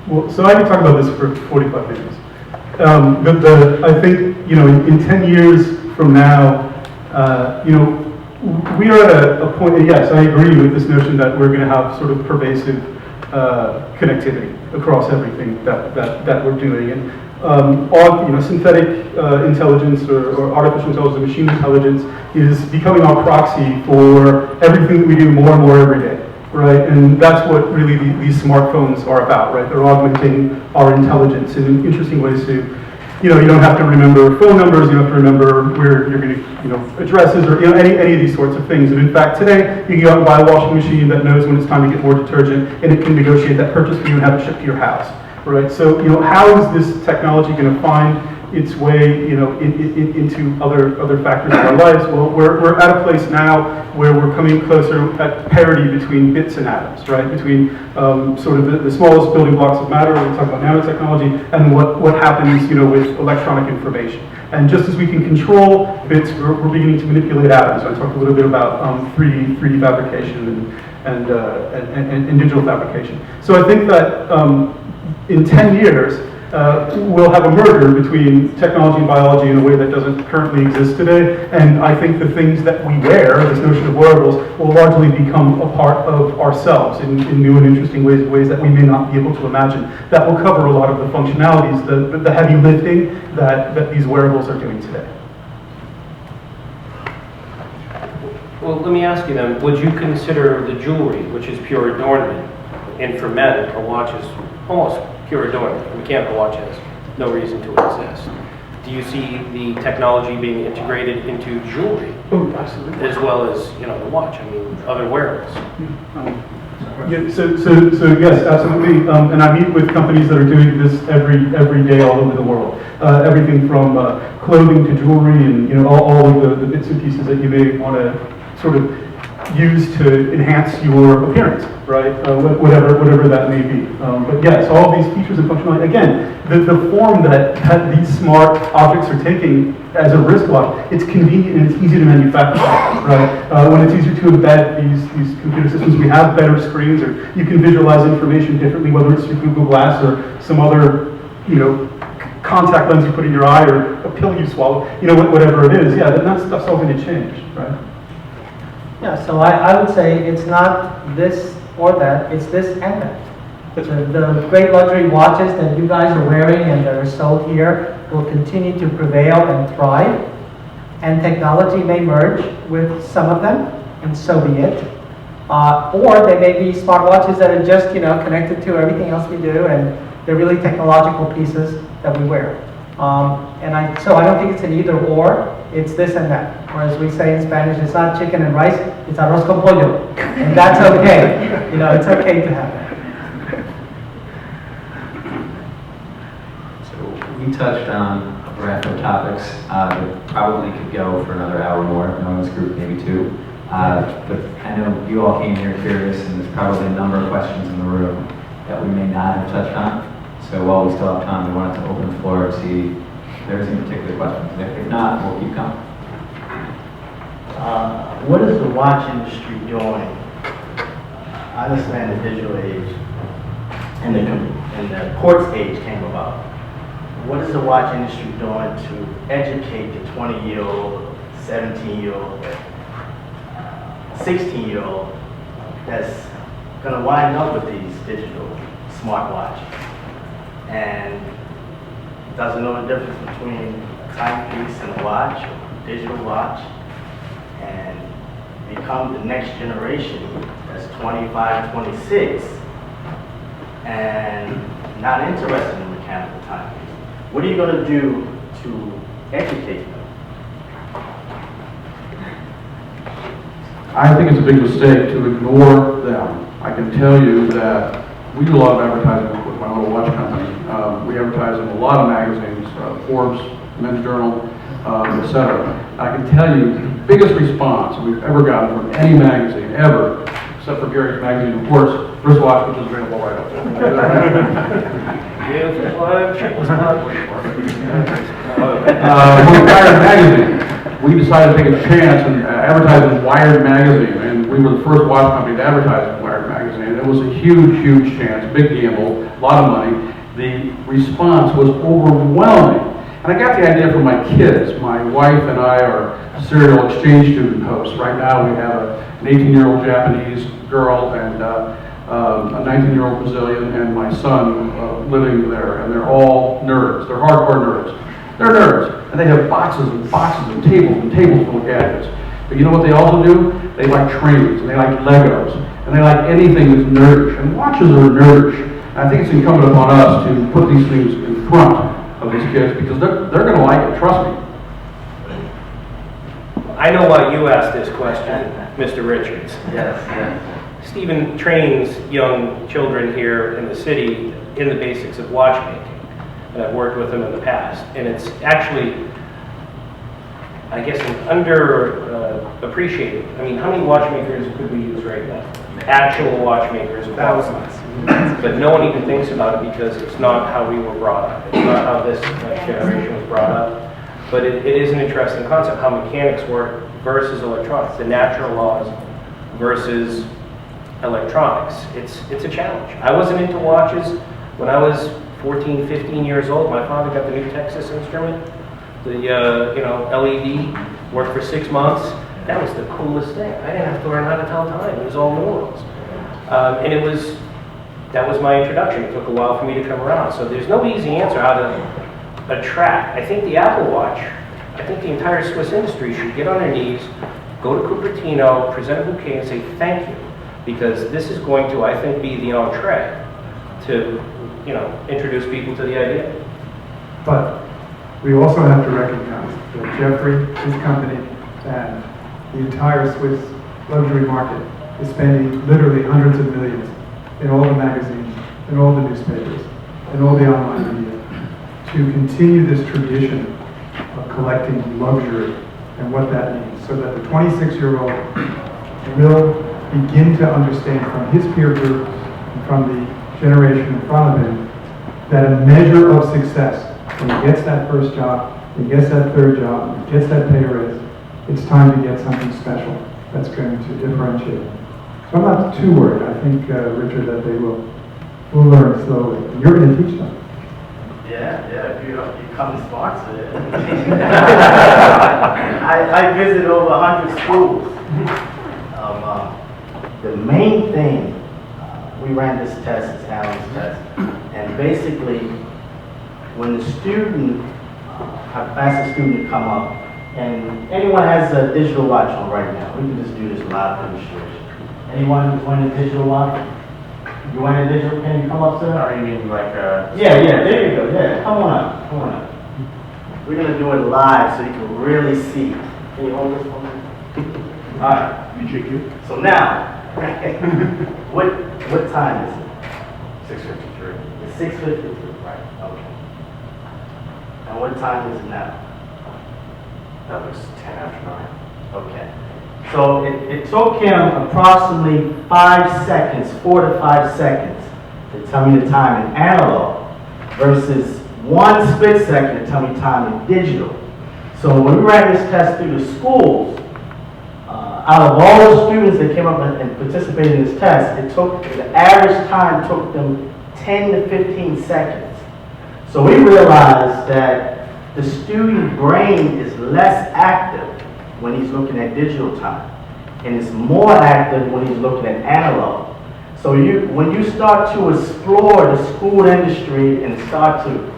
Well, so I could talk about this for 45 minutes. But I think, in 10 years from now, we are at a point, yes, I agree with this notion that we're going to have sort of pervasive connectivity across everything that we're doing. And synthetic intelligence or artificial intelligence, machine intelligence is becoming our proxy for everything that we do more and more every day. Right, and that's what really these smartphones are about, right? They're augmenting our intelligence in interesting ways to, you don't have to remember phone numbers, you don't have to remember where you're going to, addresses or any of these sorts of things. And in fact, today you can go out and buy a washing machine that knows when it's time to get more detergent, and it can negotiate that purchase for you and have it shipped to your house, right? So, how is this technology going to find its way, into other factors of our lives? Well, we're at a place now where we're coming closer at parity between bits and atoms, right? Between sort of the smallest building blocks of matter, when we talk about nanotechnology, and what happens, with electronic information. And just as we can control bits, we're beginning to manipulate atoms. I talked a little bit about 3D fabrication and digital fabrication. So I think that in 10 years, we'll have a merger between technology and biology in a way that doesn't currently exist today. And I think the things that we wear, this notion of wearables, will largely become a part of ourselves in new and interesting ways that we may not be able to imagine. That will cover a lot of the functionalities, the heavy lifting that these wearables are doing today. Well, let me ask you then, would you consider the jewelry, which is pure adornment, and for men, a watch is almost pure adornment? A mechanical watch has no reason to exist. Do you see the technology being integrated into jewelry? Oh, absolutely. As well as, the watch, other wearables? So yes, absolutely. And I meet with companies that are doing this every day all over the world. Everything from clothing to jewelry and all of the bits and pieces that you may want to sort of used to enhance your appearance, right? Whatever that may be. But yes, all of these features and functionality, again, the form that these smart objects are taking as a wristwatch, it's convenient and it's easy to manufacture, right? When it's easier to embed these computer systems, we have better screens, or you can visualize information differently, whether it's your Google Glass or some other, contact lens you put in your eye or a pill you swallow, whatever it is. Yeah, that stuff's all going to change, right? Yeah, so I would say it's not this or that, it's this and that. The great luxury watches that you guys are wearing and that are sold here will continue to prevail and thrive, and technology may merge with some of them, and so be it. Or they may be smartwatches that are just connected to everything else we do, and they're really technological pieces that we wear. So I don't think it's an either or, it's this and that. Or as we say in Spanish, it's not chicken and rice, it's arroz con pollo. And that's okay. It's okay to have that. So we touched on a breadth of topics that probably could go for another hour more, knowing this group maybe two. But I know you all came here curious, and there's probably a number of questions in the room that we may not have touched on. So while we still have time, we wanted to open the floor and see if there's any particular questions. If not, we'll keep going. What is the watch industry doing? I understand the digital age and the quartz age came about. What is the watch industry doing to educate the 20-year-old, 17-year-old, 16-year-old that's going to wind up with these digital smartwatches and doesn't know the difference between a timepiece and a watch, or a digital watch, and become the next generation that's 25, 26, and not interested in mechanical timepiece? What are you going to do to educate them? I think it's a big mistake to ignore them. I can tell you that we do a lot of advertising with my little watch company. We advertise in a lot of magazines, Forbes, Men's Journal, etc. I can tell you the biggest response we've ever gotten from any magazine, ever, except for Gary's magazine, of course, wristwatch, which is available right up there. Wired magazine. We decided to take a chance and advertise in Wired magazine, and we were the first watch company to advertise in Wired magazine. It was a huge, huge chance, big gamble, a lot of money. The response was overwhelming. And I got the idea from my kids. My wife and I are serial exchange student hosts. Right now we have an 18-year-old Japanese girl and a 19-year-old Brazilian and my son living there. And they're all nerds. They're hardcore nerds. They're nerds. And they have boxes and boxes and tables full of gadgets. But you know what they also do? They like trains, and they like Legos, and they like anything that's nerdish. And watches are nerdish. And I think it's incumbent upon us to put these things in front of these kids because they're going to like it, trust me. I know why you asked this question, Mr. Richards. Yes. Stephen trains young children here in the city in the basics of watchmaking. And I've worked with him in the past. And it's actually, I guess, appreciated. I mean, how many watchmakers could we use right now? Actual watchmakers, thousands. But no one even thinks about it because it's not how we were brought up. It's not how this generation was brought up. But it is an interesting concept, how mechanics work versus electronics, the natural laws versus electronics. It's a challenge. I wasn't into watches when I was 14, 15 years old. My father got the new Texas Instrument, the LED, worked for 6 months. That was the coolest thing. I didn't have to learn how to tell time. It was all numerals. And that was my introduction. It took a while for me to come around. So there's no easy answer how to attract. I think the Apple Watch, I think the entire Swiss industry should get on their knees, go to Cupertino, present a bouquet and say thank you. Because this is going to, I think, be the entree to, introduce people to the idea. But we also have to recognize that Jeffrey, his company, and the entire Swiss luxury market is spending literally hundreds of millions in all the magazines, in all the newspapers, in all the online media to continue this tradition of collecting luxury and what that means. So that the 26-year-old will begin to understand from his peer group and from the generation in front of him that a measure of success, when he gets that first job, he gets that third job, he gets that pay raise, it's time to get something special that's going to differentiate. So I'm not too worried. I think, Richard, that they will learn slowly. And you're going to teach them. Yeah, if you come to sponsor it. I visit over 100 schools. The main thing, we ran this test, it's Alan's test, and basically, when the student, I've asked the student to come up, and anyone has a digital watch on right now, we can just do this live demonstration. Anyone who's wearing a digital watch? You want a digital? Can you come up, sir? Or you mean like a... Yeah, there you go. Yeah, come on up. We're gonna do it live so you can really see. Can you hold this for me? All right. You check you? So now, what time is it? 6:53. It's 6:53, right? Okay. And what time is it now? That was 10 after 9. Okay. So it took him approximately 5 seconds, 4 to 5 seconds, to tell me the time in analog versus 1 split second to tell me time in digital. So when we ran this test through the schools, out of all the students that came up and participated in this test, the average time took them 10 to 15 seconds. So we realized that the student brain is less active when he's looking at digital time, and it's more active when he's looking at analog. So when you start to explore the school industry and start to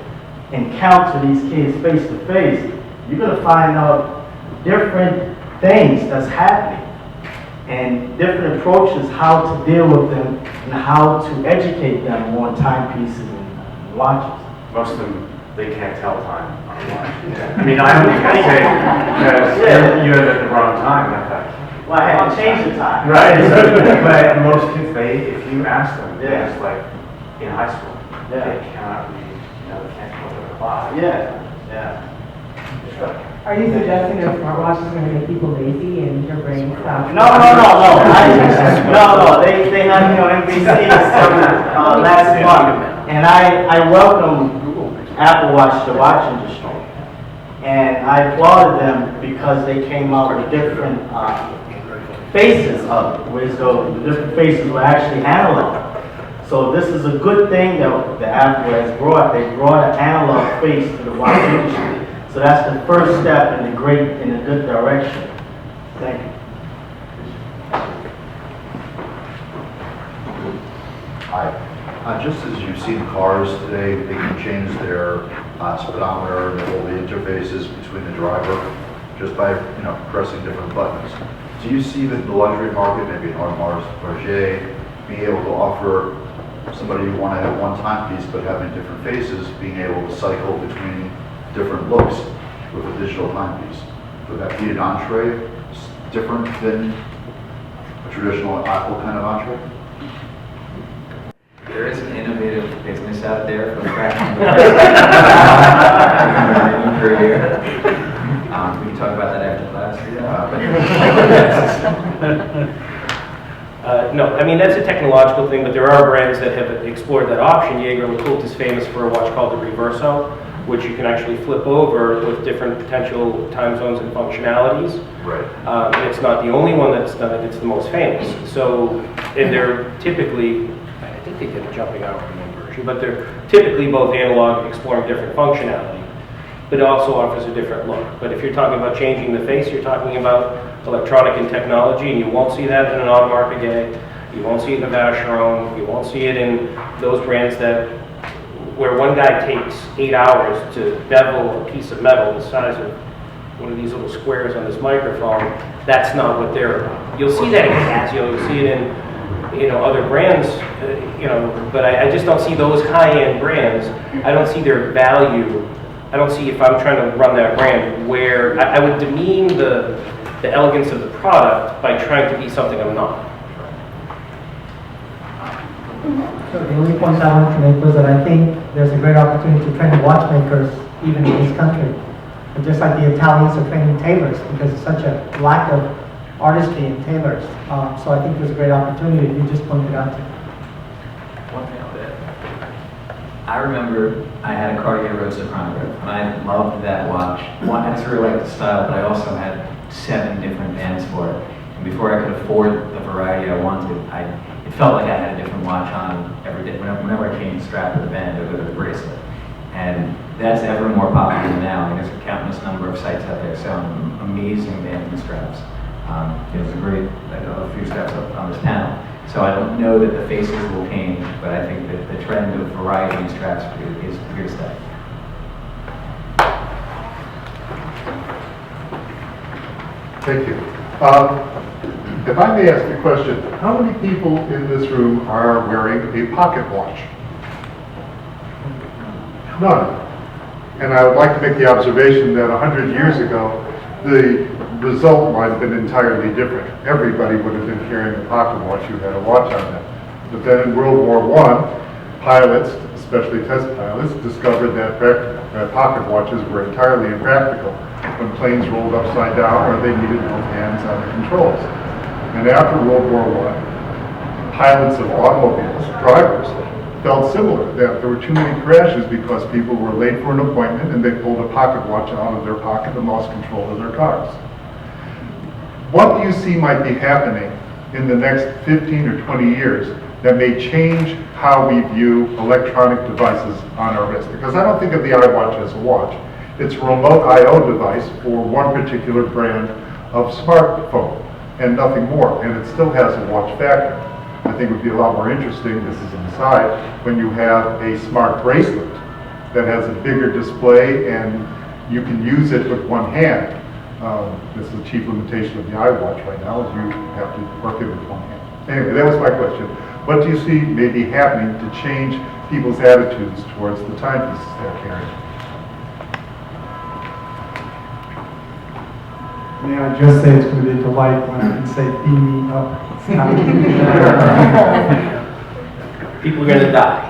encounter these kids face to face, you're going to find out different things that's happening and different approaches how to deal with them and how to educate them on timepieces and watches. Most of them, they can't tell time on a watch. I mean, I only can say because you had it at the wrong time, in fact. Well, I had to change the time. Right. But most kids, if you ask them, they're just like in high school. They cannot read, they can't look at the clock. Yeah. Are you suggesting that smartwatch is going to make people lazy and your brain stops? No. They had me on NBC last month, and I welcome Apple Watch, the watch industry, and I applauded them because they came out with different faces of it, where the different faces were actually analog. So this is a good thing that the Apple has brought. They brought an analog face to the watch industry. So that's the first step in a good direction. Thank you. Hi. Just as you've seen cars today, they can change their speedometer and all the interfaces between the driver just by pressing different buttons. Do you see that in the luxury market, maybe in Audemars Piguet, being able to offer somebody who want to have one timepiece but having different faces, being able to cycle between different looks with a digital timepiece? Would that be an entree different than a traditional Apple kind of entree? There is an innovative business out there for the fraction of the career. We can talk about that after class. No, I mean, that's a technological thing, but there are brands that have explored that option. Jaeger LeCoultre is famous for a watch called the Reverso, which you can actually flip over with different potential time zones and functionalities. Right. And it's not the only one that's done it, it's the most famous. So, and they're typically, I think they did a jumping hour in one version, but they're typically both analog, exploring different functionality, but it also offers a different look. But if you're talking about changing the face, you're talking about electronic and technology, and you won't see that in an Audemars Piguet, you won't see it in a Vacheron, you won't see it in those brands where one guy takes 8 hours to bevel a piece of metal the size of one of these little squares on this microphone. That's not what they're about. You'll see that in Casio, you'll see it in other brands, but I just don't see those high-end brands. I don't see their value. I don't see, if I'm trying to run that brand, where I would demean the elegance of the product by trying to be something I'm not. So the only point I want to make was that I think there's a great opportunity to train watchmakers even in this country. And just like the Italians are training tailors because there's such a lack of artistry and tailors. So I think there's a great opportunity you just pointed out to. One thing I'll add. I remember I had a Cartier Roadster chronograph, and I loved that watch. One, I just really liked the style, but I also had 7 different bands for it. And before I could afford the variety I wanted, it felt like I had a different watch on every day. Whenever I changed the strap of the band or the bracelet. And that's ever more popular now. There's a countless number of sites out there selling amazing bands and straps. There's a great, a few straps up on this panel. So I don't know that the faces will change, but I think that the trend of variety in straps is here to stay. Thank you. If I may ask a question, how many people in this room are wearing a pocket watch? None. And I would like to make the observation that 100 years ago, the result might have been entirely different. Everybody would have been carrying a pocket watch who had a watch on them. But then in World War I, pilots, especially test pilots, discovered that pocket watches were entirely impractical when planes rolled upside down or they needed both hands on the controls. And after World War I, pilots of automobiles, drivers, felt similar, that there were too many crashes because people were late for an appointment and they pulled a pocket watch out of their pocket and lost control of their cars. What do you see might be happening in the next 15 or 20 years that may change how we view electronic devices on our wrist? Because I don't think of the iWatch as a watch. It's a remote I/O device for one particular brand of smartphone and nothing more, and it still has a watch factor. I think it would be a lot more interesting, this is an aside, when you have a smart bracelet that has a bigger display and you can use it with one hand. This is a chief limitation of the iWatch right now, is you have to work it with one hand. Anyway, that was my question. What do you see may be happening to change people's attitudes towards the timepieces they're carrying? May I just say it's going to be a delight when I can say beam me up. People are going to die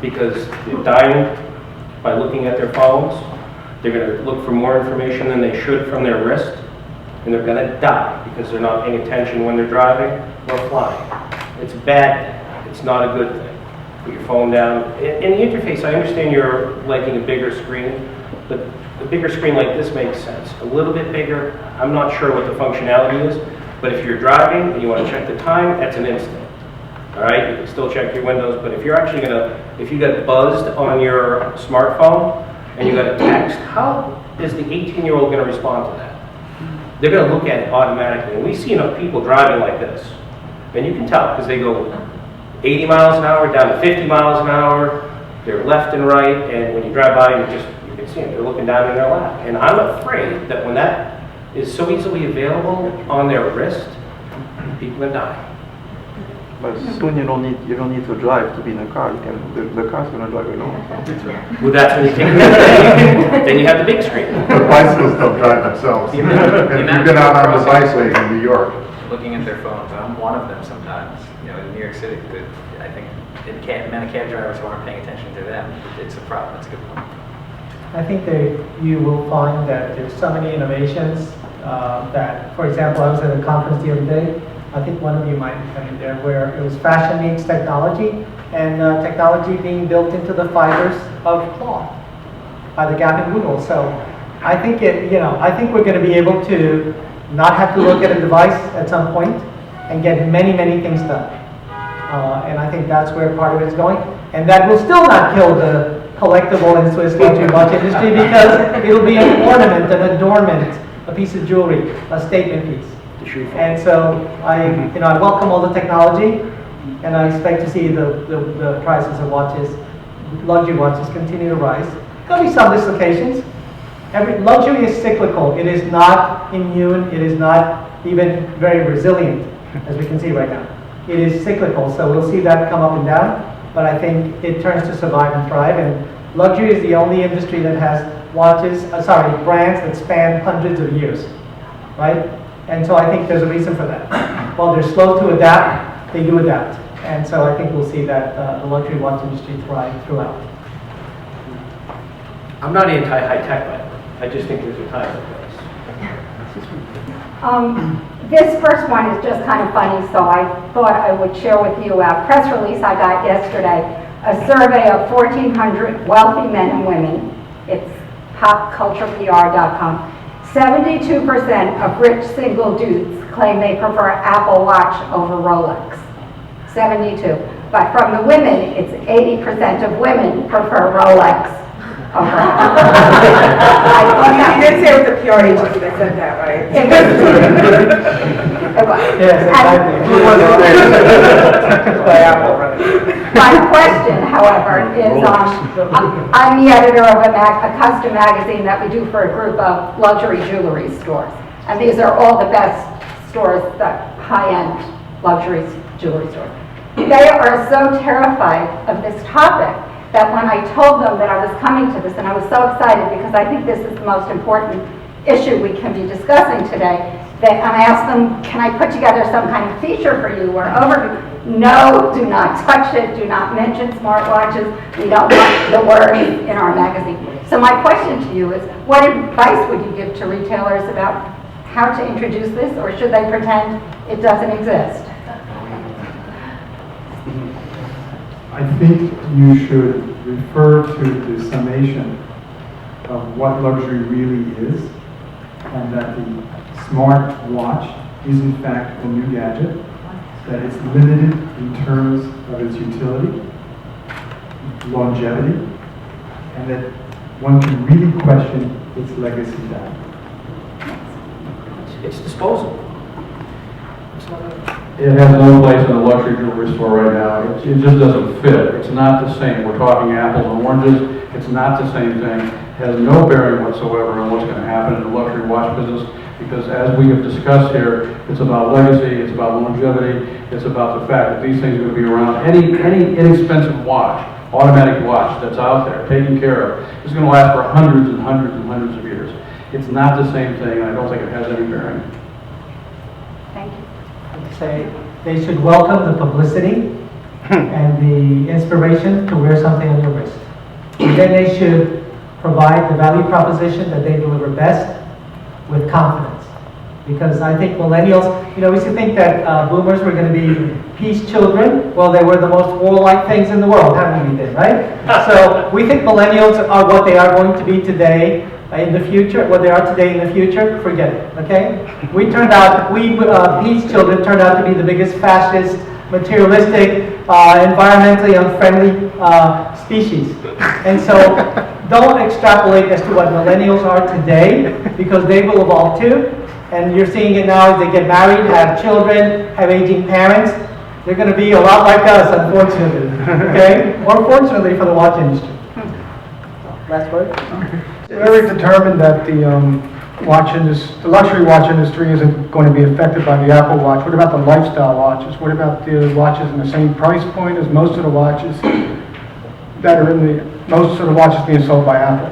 because they're dying by looking at their phones. They're going to look for more information than they should from their wrist, and they're going to die because they're not paying attention when they're driving or flying. It's a bad thing. It's not a good thing. Put your phone down. In the interface, I understand you're liking a bigger screen, but a bigger screen like this makes sense. A little bit bigger, I'm not sure what the functionality is, but if you're driving and you want to check the time, that's an instant. All right, you can still check your windows, but if you're actually if you got buzzed on your smartphone and you got a text, how is the 18-year-old going to respond to that? They're going to look at it automatically. And we see enough people driving like this, and you can tell because they go 80 miles an hour down to 50 miles an hour. They're left and right, and when you drive by, you can see them. They're looking down in their lap. And I'm afraid that when that is so easily available on their wrist, people will die. But soon you don't need to drive to be in a car. You can the car's going to drive alone. Well, that's when you take it. Then you have the big screen. But bicycles don't drive themselves. If you've been out on the bike in New York. Looking at their phones, I'm one of them sometimes. You know, in New York City, I think the amount of cab drivers who aren't paying attention to them, it's a problem. It's a good point. I think that you will find that there's so many innovations that, for example, I was at a conference the other day. I think one of you might have been there, where it was fashion meets technology, and technology being built into the fibers of cloth by the Gap and Google. So I think I think we're going to be able to not have to look at a device at some point and get many, many things done. And I think that's where part of it's going. And that will still not kill the collectible and Swiss luxury watch industry, because it'll be an ornament, an adornment, a piece of jewelry, a statement piece. And so I welcome all the technology, and I expect to see the prices of watches, luxury watches, continue to rise. There'll be some dislocations. Luxury is cyclical. It is not immune. It is not even very resilient, as we can see right now. It is cyclical, so we'll see that come up and down. But I think it turns to survive and thrive. And luxury is the only industry that has brands that span hundreds of years, right? And so I think there's a reason for that. While they're slow to adapt, they do adapt. And so I think we'll see that the luxury watch industry thrive throughout. I'm not anti-high tech, by the way. I just think there's a time and place. This first one is just kind of funny, so I thought I would share with you a press release I got yesterday, a survey of 1,400 wealthy men and women. It's popculturepr.com. 72% of rich single dudes claim they prefer Apple Watch over Rolex. 72. But from the women, it's 80% of women prefer Rolex over Apple. You did say it was a PR agency that said that, right? It was. Yes, exactly. My question, however, is I'm the editor of a custom magazine that we do for a group of luxury jewelry stores. And these are all the best stores, the high-end luxury jewelry stores. They are so terrified of this topic that when I told them that I was coming to this, and I was so excited because I think this is the most important issue we can be discussing today, that I asked them, can I put together some kind of feature for you or overview? No, do not touch it, do not mention smartwatches, we don't want the word in our magazine. So my question to you is, what advice would you give to retailers about how to introduce this, or should they pretend it doesn't exist? I think you should refer to the summation of what luxury really is, and that the smart watch is in fact a new gadget, that it's limited in terms of its utility, longevity, and that one can really question its legacy value. It's disposable. It has no place in a luxury jewelry store right now. It just doesn't fit. It's not the same. We're talking apples and oranges. It's not the same thing. It has no bearing whatsoever on what's going to happen in the luxury watch business, because as we have discussed here, it's about legacy, it's about longevity, it's about the fact that these things are going to be around. Any inexpensive watch, automatic watch that's out there, taken care of, is going to last for hundreds and hundreds and hundreds of years. It's not the same thing, and I don't think it has any bearing. Thank you. Say they should welcome the publicity and the inspiration to wear something on your wrist. And then they should provide the value proposition that they deliver best with confidence. Because I think millennials, we used to think that boomers were going to be peace children. Well, they were the most warlike things in the world, haven't we been, right? So we think millennials are what they are going to be today in the future, what they are today in the future. Forget it, okay? Peace children turned out to be the biggest fascist, materialistic, environmentally unfriendly species. And so don't extrapolate as to what millennials are today, because they will evolve too. And you're seeing it now as they get married, have children, have aging parents. They're going to be a lot like us, unfortunately, okay? Or fortunately for the watch industry. Last word? It's very determined that the luxury watch industry isn't going to be affected by the Apple Watch. What about the lifestyle watches? What about the watches in the same price point as most of the watches that are most of the watches being sold by Apple?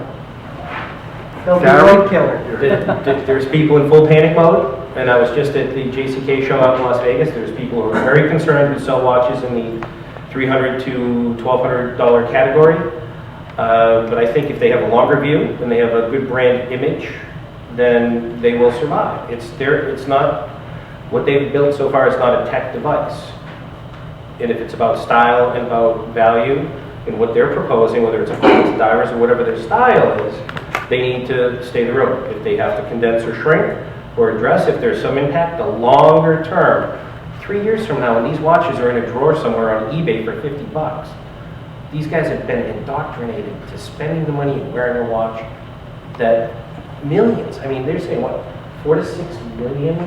There's people in full panic mode, and I was just at the JCK show out in Las Vegas. There's people who are very concerned who sell watches in the $300 to $1,200 category. But I think if they have a longer view and they have a good brand image, then they will survive. It's not, what they've built so far is not a tech device. And if it's about style and about value and what they're proposing, whether it's a quartz divers or whatever their style is, they need to stay the room. If they have to condense or shrink or address, if there's some impact, the longer term, 3 years from now, when these watches are in a drawer somewhere on eBay for $50, these guys have been indoctrinated to spending the money and wearing a watch that millions, I mean, they're saying, what, 4 to 6 million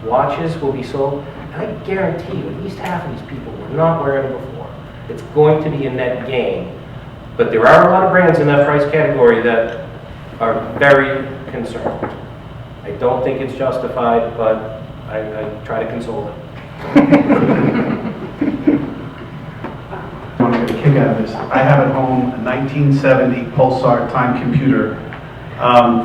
watches will be sold? And I guarantee you, at least half of these people were not wearing them before. It's going to be a net gain. But there are a lot of brands in that price category that are very concerned. I don't think it's justified, but I try to console them. I want to get a kick out of this. I have at home a 1970 Pulsar time computer,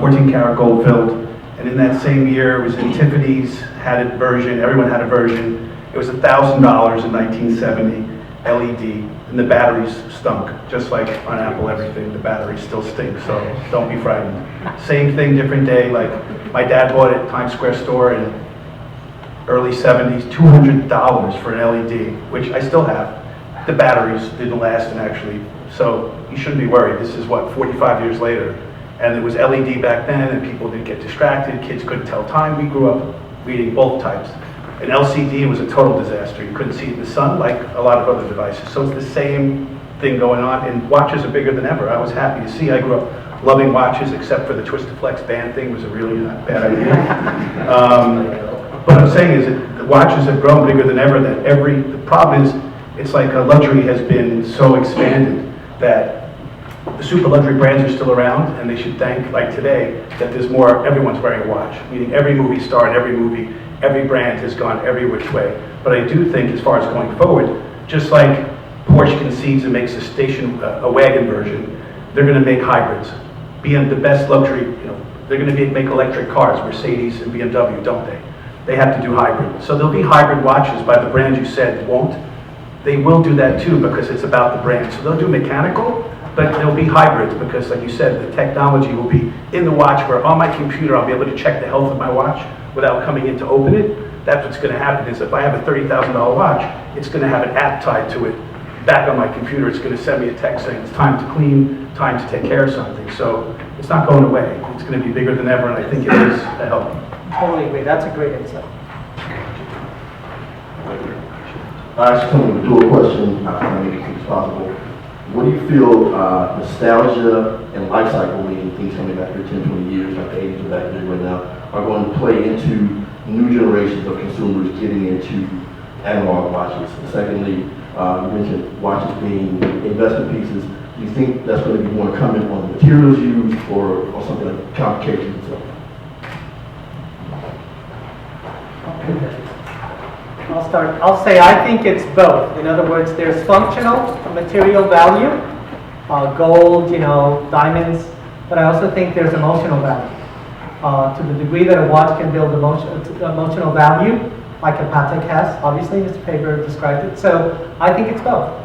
14 karat gold filled, and in that same year it was in Tiffany's, had a version, everyone had a version. It was $1,000 in 1970, LED. and the batteries stunk. Just like on Apple everything, the batteries still stink, so don't be frightened. Same thing, different day. Like my dad bought it at Times Square store in early 70s, $200 for an LED, which I still have. The batteries didn't last, and actually, so you shouldn't be worried. This is what, 45 years later, and it was LED back then, and people didn't get distracted. Kids couldn't tell time. We grew up reading both types. An LCD was a total disaster. You couldn't see the sun like a lot of other devices. So it's the same thing going on, and watches are bigger than ever. I was happy to see. I grew up loving watches, except for the Twist-to-Flex band thing was a really not bad idea. What I'm saying is that the watches have grown bigger than ever. The problem is, it's like luxury has been so expanded that the super luxury brands are still around, and they should thank, like today, that there's more, everyone's wearing a watch. Meaning every movie star in every movie, every brand has gone every which way. But I do think, as far as going forward, just like Porsche concedes and makes a wagon version, they're going to make hybrids. The best luxury, they're going to make electric cars, Mercedes and BMW, don't they? They have to do hybrid. So there'll be hybrid watches by the brands you said won't. They will do that too, because it's about the brand. So they'll do mechanical, but there'll be hybrids, because like you said, the technology will be in the watch, where on my computer I'll be able to check the health of my watch without coming in to open it. That's what's going to happen. Is if I have a $30,000 watch, it's going to have an app tied to it. Back on my computer, it's going to send me a text saying it's time to clean, time to take care of something. So it's not going away. It's going to be bigger than ever, and I think it is a help. Totally agree. That's a great insight. I actually come with a dual question, I'll try to make it as quick as possible. What do you feel nostalgia and life cycle, meaning things coming back here 10, 20 years, like the 80s are back there right now, are going to play into new generations of consumers getting into analog watches? And secondly, you mentioned watches being investment pieces. Do you think that's going to be more incumbent on the materials used, or something like complications and stuff? I'll start. I'll say I think it's both. In other words, there's functional material value, gold, diamonds, but I also think there's emotional value. To the degree that a watch can build emotional value, like a Patek has, obviously Mr. Faber described it. So I think it's both.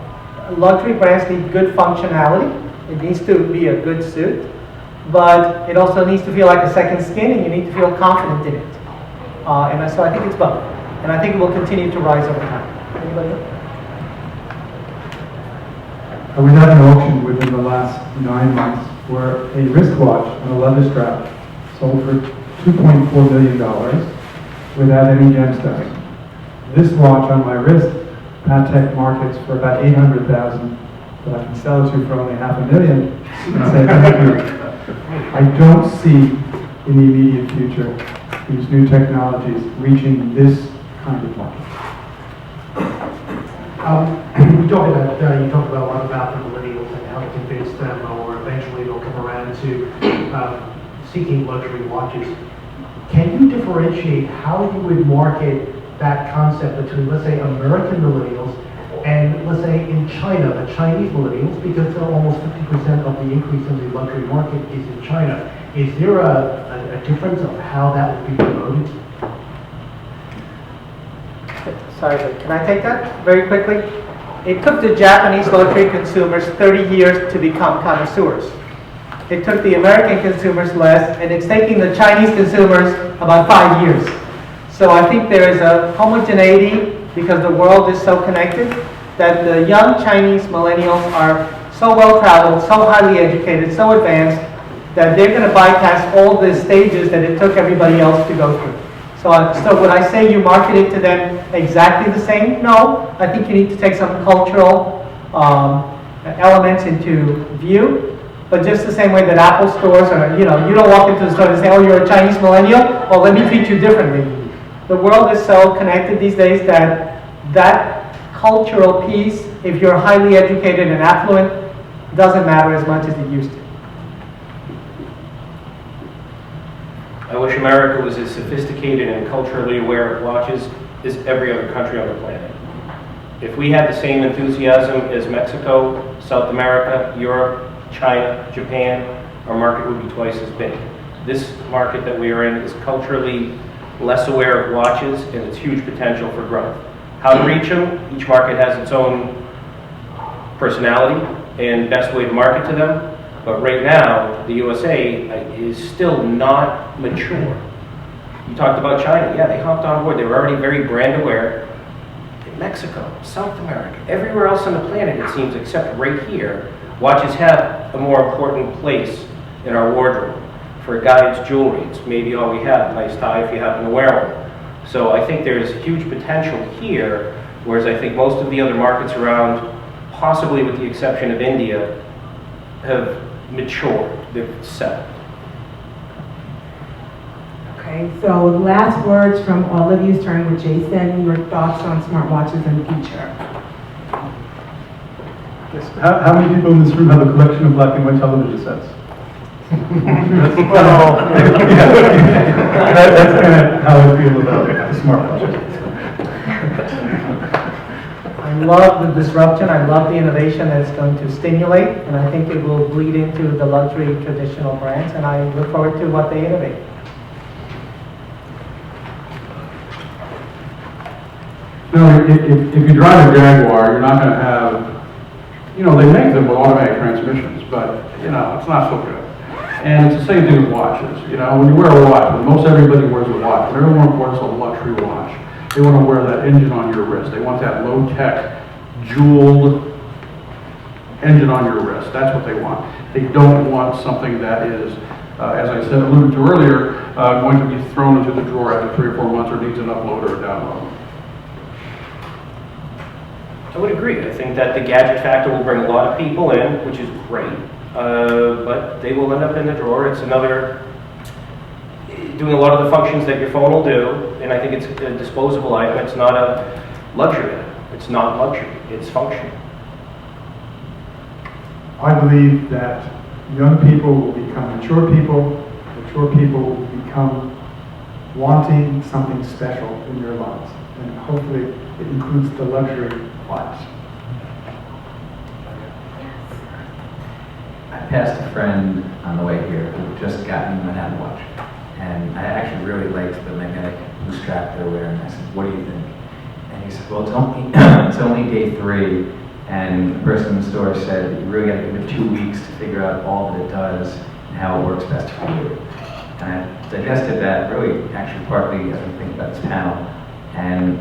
Luxury brands need good functionality. It needs to be a good suit, but it also needs to feel like a second skin, and you need to feel confident in it. So I think it's both. And I think it will continue to rise over time. Anybody else? I was at an auction within the last 9 months where a wristwatch on a leather strap sold for $2.4 million without any gemstones. This watch on my wrist, Patek markets for about $800,000, but I can sell it to you for only $500,000 and say thank you. I don't see in the immediate future these new technologies reaching this kind of market. You talked about a lot about the millennials and how to convince them, or eventually they'll come around to seeking luxury watches. Can you differentiate how you would market that concept between, let's say, American millennials and, let's say, in China, the Chinese millennials, because almost 50% of the increase in the luxury market is in China. Is there a difference of how that would be promoted? Sorry, can I take that very quickly? It took the Japanese luxury consumers 30 years to become connoisseurs. It took the American consumers less, and it's taking the Chinese consumers about 5 years. So I think there is a homogeneity, because the world is so connected, that the young Chinese millennials are so well-traveled, so highly educated, so advanced, that they're going to bypass all the stages that it took everybody else to go through. So would I say you market it to them exactly the same? No. I think you need to take some cultural elements into view. But just the same way that Apple stores are, you don't walk into the store and say, oh, you're a Chinese millennial? Well, let me treat you differently. The world is so connected these days that cultural piece, if you're highly educated and affluent, doesn't matter as much as it used to. I wish America was as sophisticated and culturally aware of watches as every other country on the planet. If we had the same enthusiasm as Mexico, South America, Europe, China, Japan, our market would be twice as big. This market that we are in is culturally less aware of watches, and its huge potential for growth. How to reach them? Each market has its own personality and best way to market to them. But right now, the USA is still not mature. You talked about China. Yeah, they hopped on board. They were already very brand aware. In Mexico, South America, everywhere else on the planet, it seems, except right here, watches have a more important place in our wardrobe. For a guy, it's jewelry. It's maybe all we have. Nice tie if you happen to wear one. So I think there's huge potential here, whereas I think most of the other markets around, possibly with the exception of India, have matured. They've settled. Okay, so last words from all of you, starting with Jason, your thoughts on smartwatches in the future. Yes. How many people in this room have a collection of black and white television sets? That's kind of how I feel about the smartwatches. I love the disruption, I love the innovation that it's going to stimulate, and I think it will bleed into the luxury traditional brands, and I look forward to what they innovate. No, if you drive a Jaguar, you're not going to have, you know, they make them with automatic transmissions, but, you know, it's not so good. And it's the same thing with watches. You know, when you wear a watch, most everybody wears a watch, but everyone wears a luxury watch. They want to wear that engine on your wrist. They want that low-tech, jeweled engine on your wrist. That's what they want. They don't want something that is, as I said, alluded to earlier, going to be thrown into the drawer after 3 or 4 months or needs an upload or a download. I would agree. I think that the gadget factor will bring a lot of people in, which is great, but they will end up in the drawer. It's another, doing a lot of the functions that your phone will do, and I think it's a disposable item. It's not a luxury item. It's not luxury. It's function. I believe that young people will become mature people will become wanting something special in their lives, and hopefully it includes the luxury watch. I passed a friend on the way here who had just gotten an Apple Watch, and I actually really liked the magnetic blue strap they're wearing. I said, "What do you think?" And he said, "Well, it's only day 3, and the person in the store said that you really got to give it 2 weeks to figure out all that it does and how it works best for you." And I digested that really, actually, partly as we think about this panel, and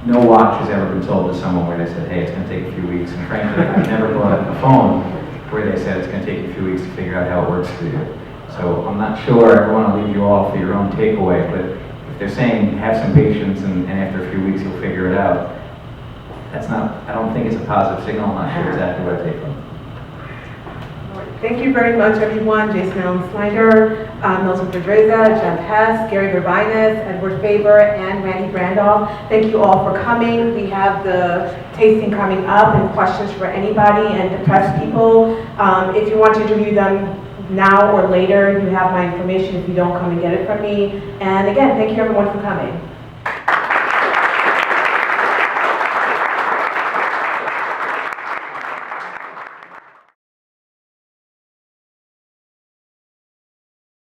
no watch has ever been sold to someone where they said, "Hey, it's going to take a few weeks." And frankly, I've never bought a phone where they said it's going to take a few weeks to figure out how it works for you. So I'm not sure I want to leave you all for your own takeaway, but if they're saying have some patience and after a few weeks you'll figure it out, that's not, I don't think it's a positive signal. I'm not sure exactly what I take from it. Thank you very much, everyone. Jason Allen Snyder, Milton Pedreza, Jeff Hess, Gary Vervines, Edward Faber, and Randy Randolph. Thank you all for coming. We have the tasting coming up and questions for anybody and the press people. If you want to interview them now or later, you have my information if you don't come and get it from me. And again, thank you everyone for coming.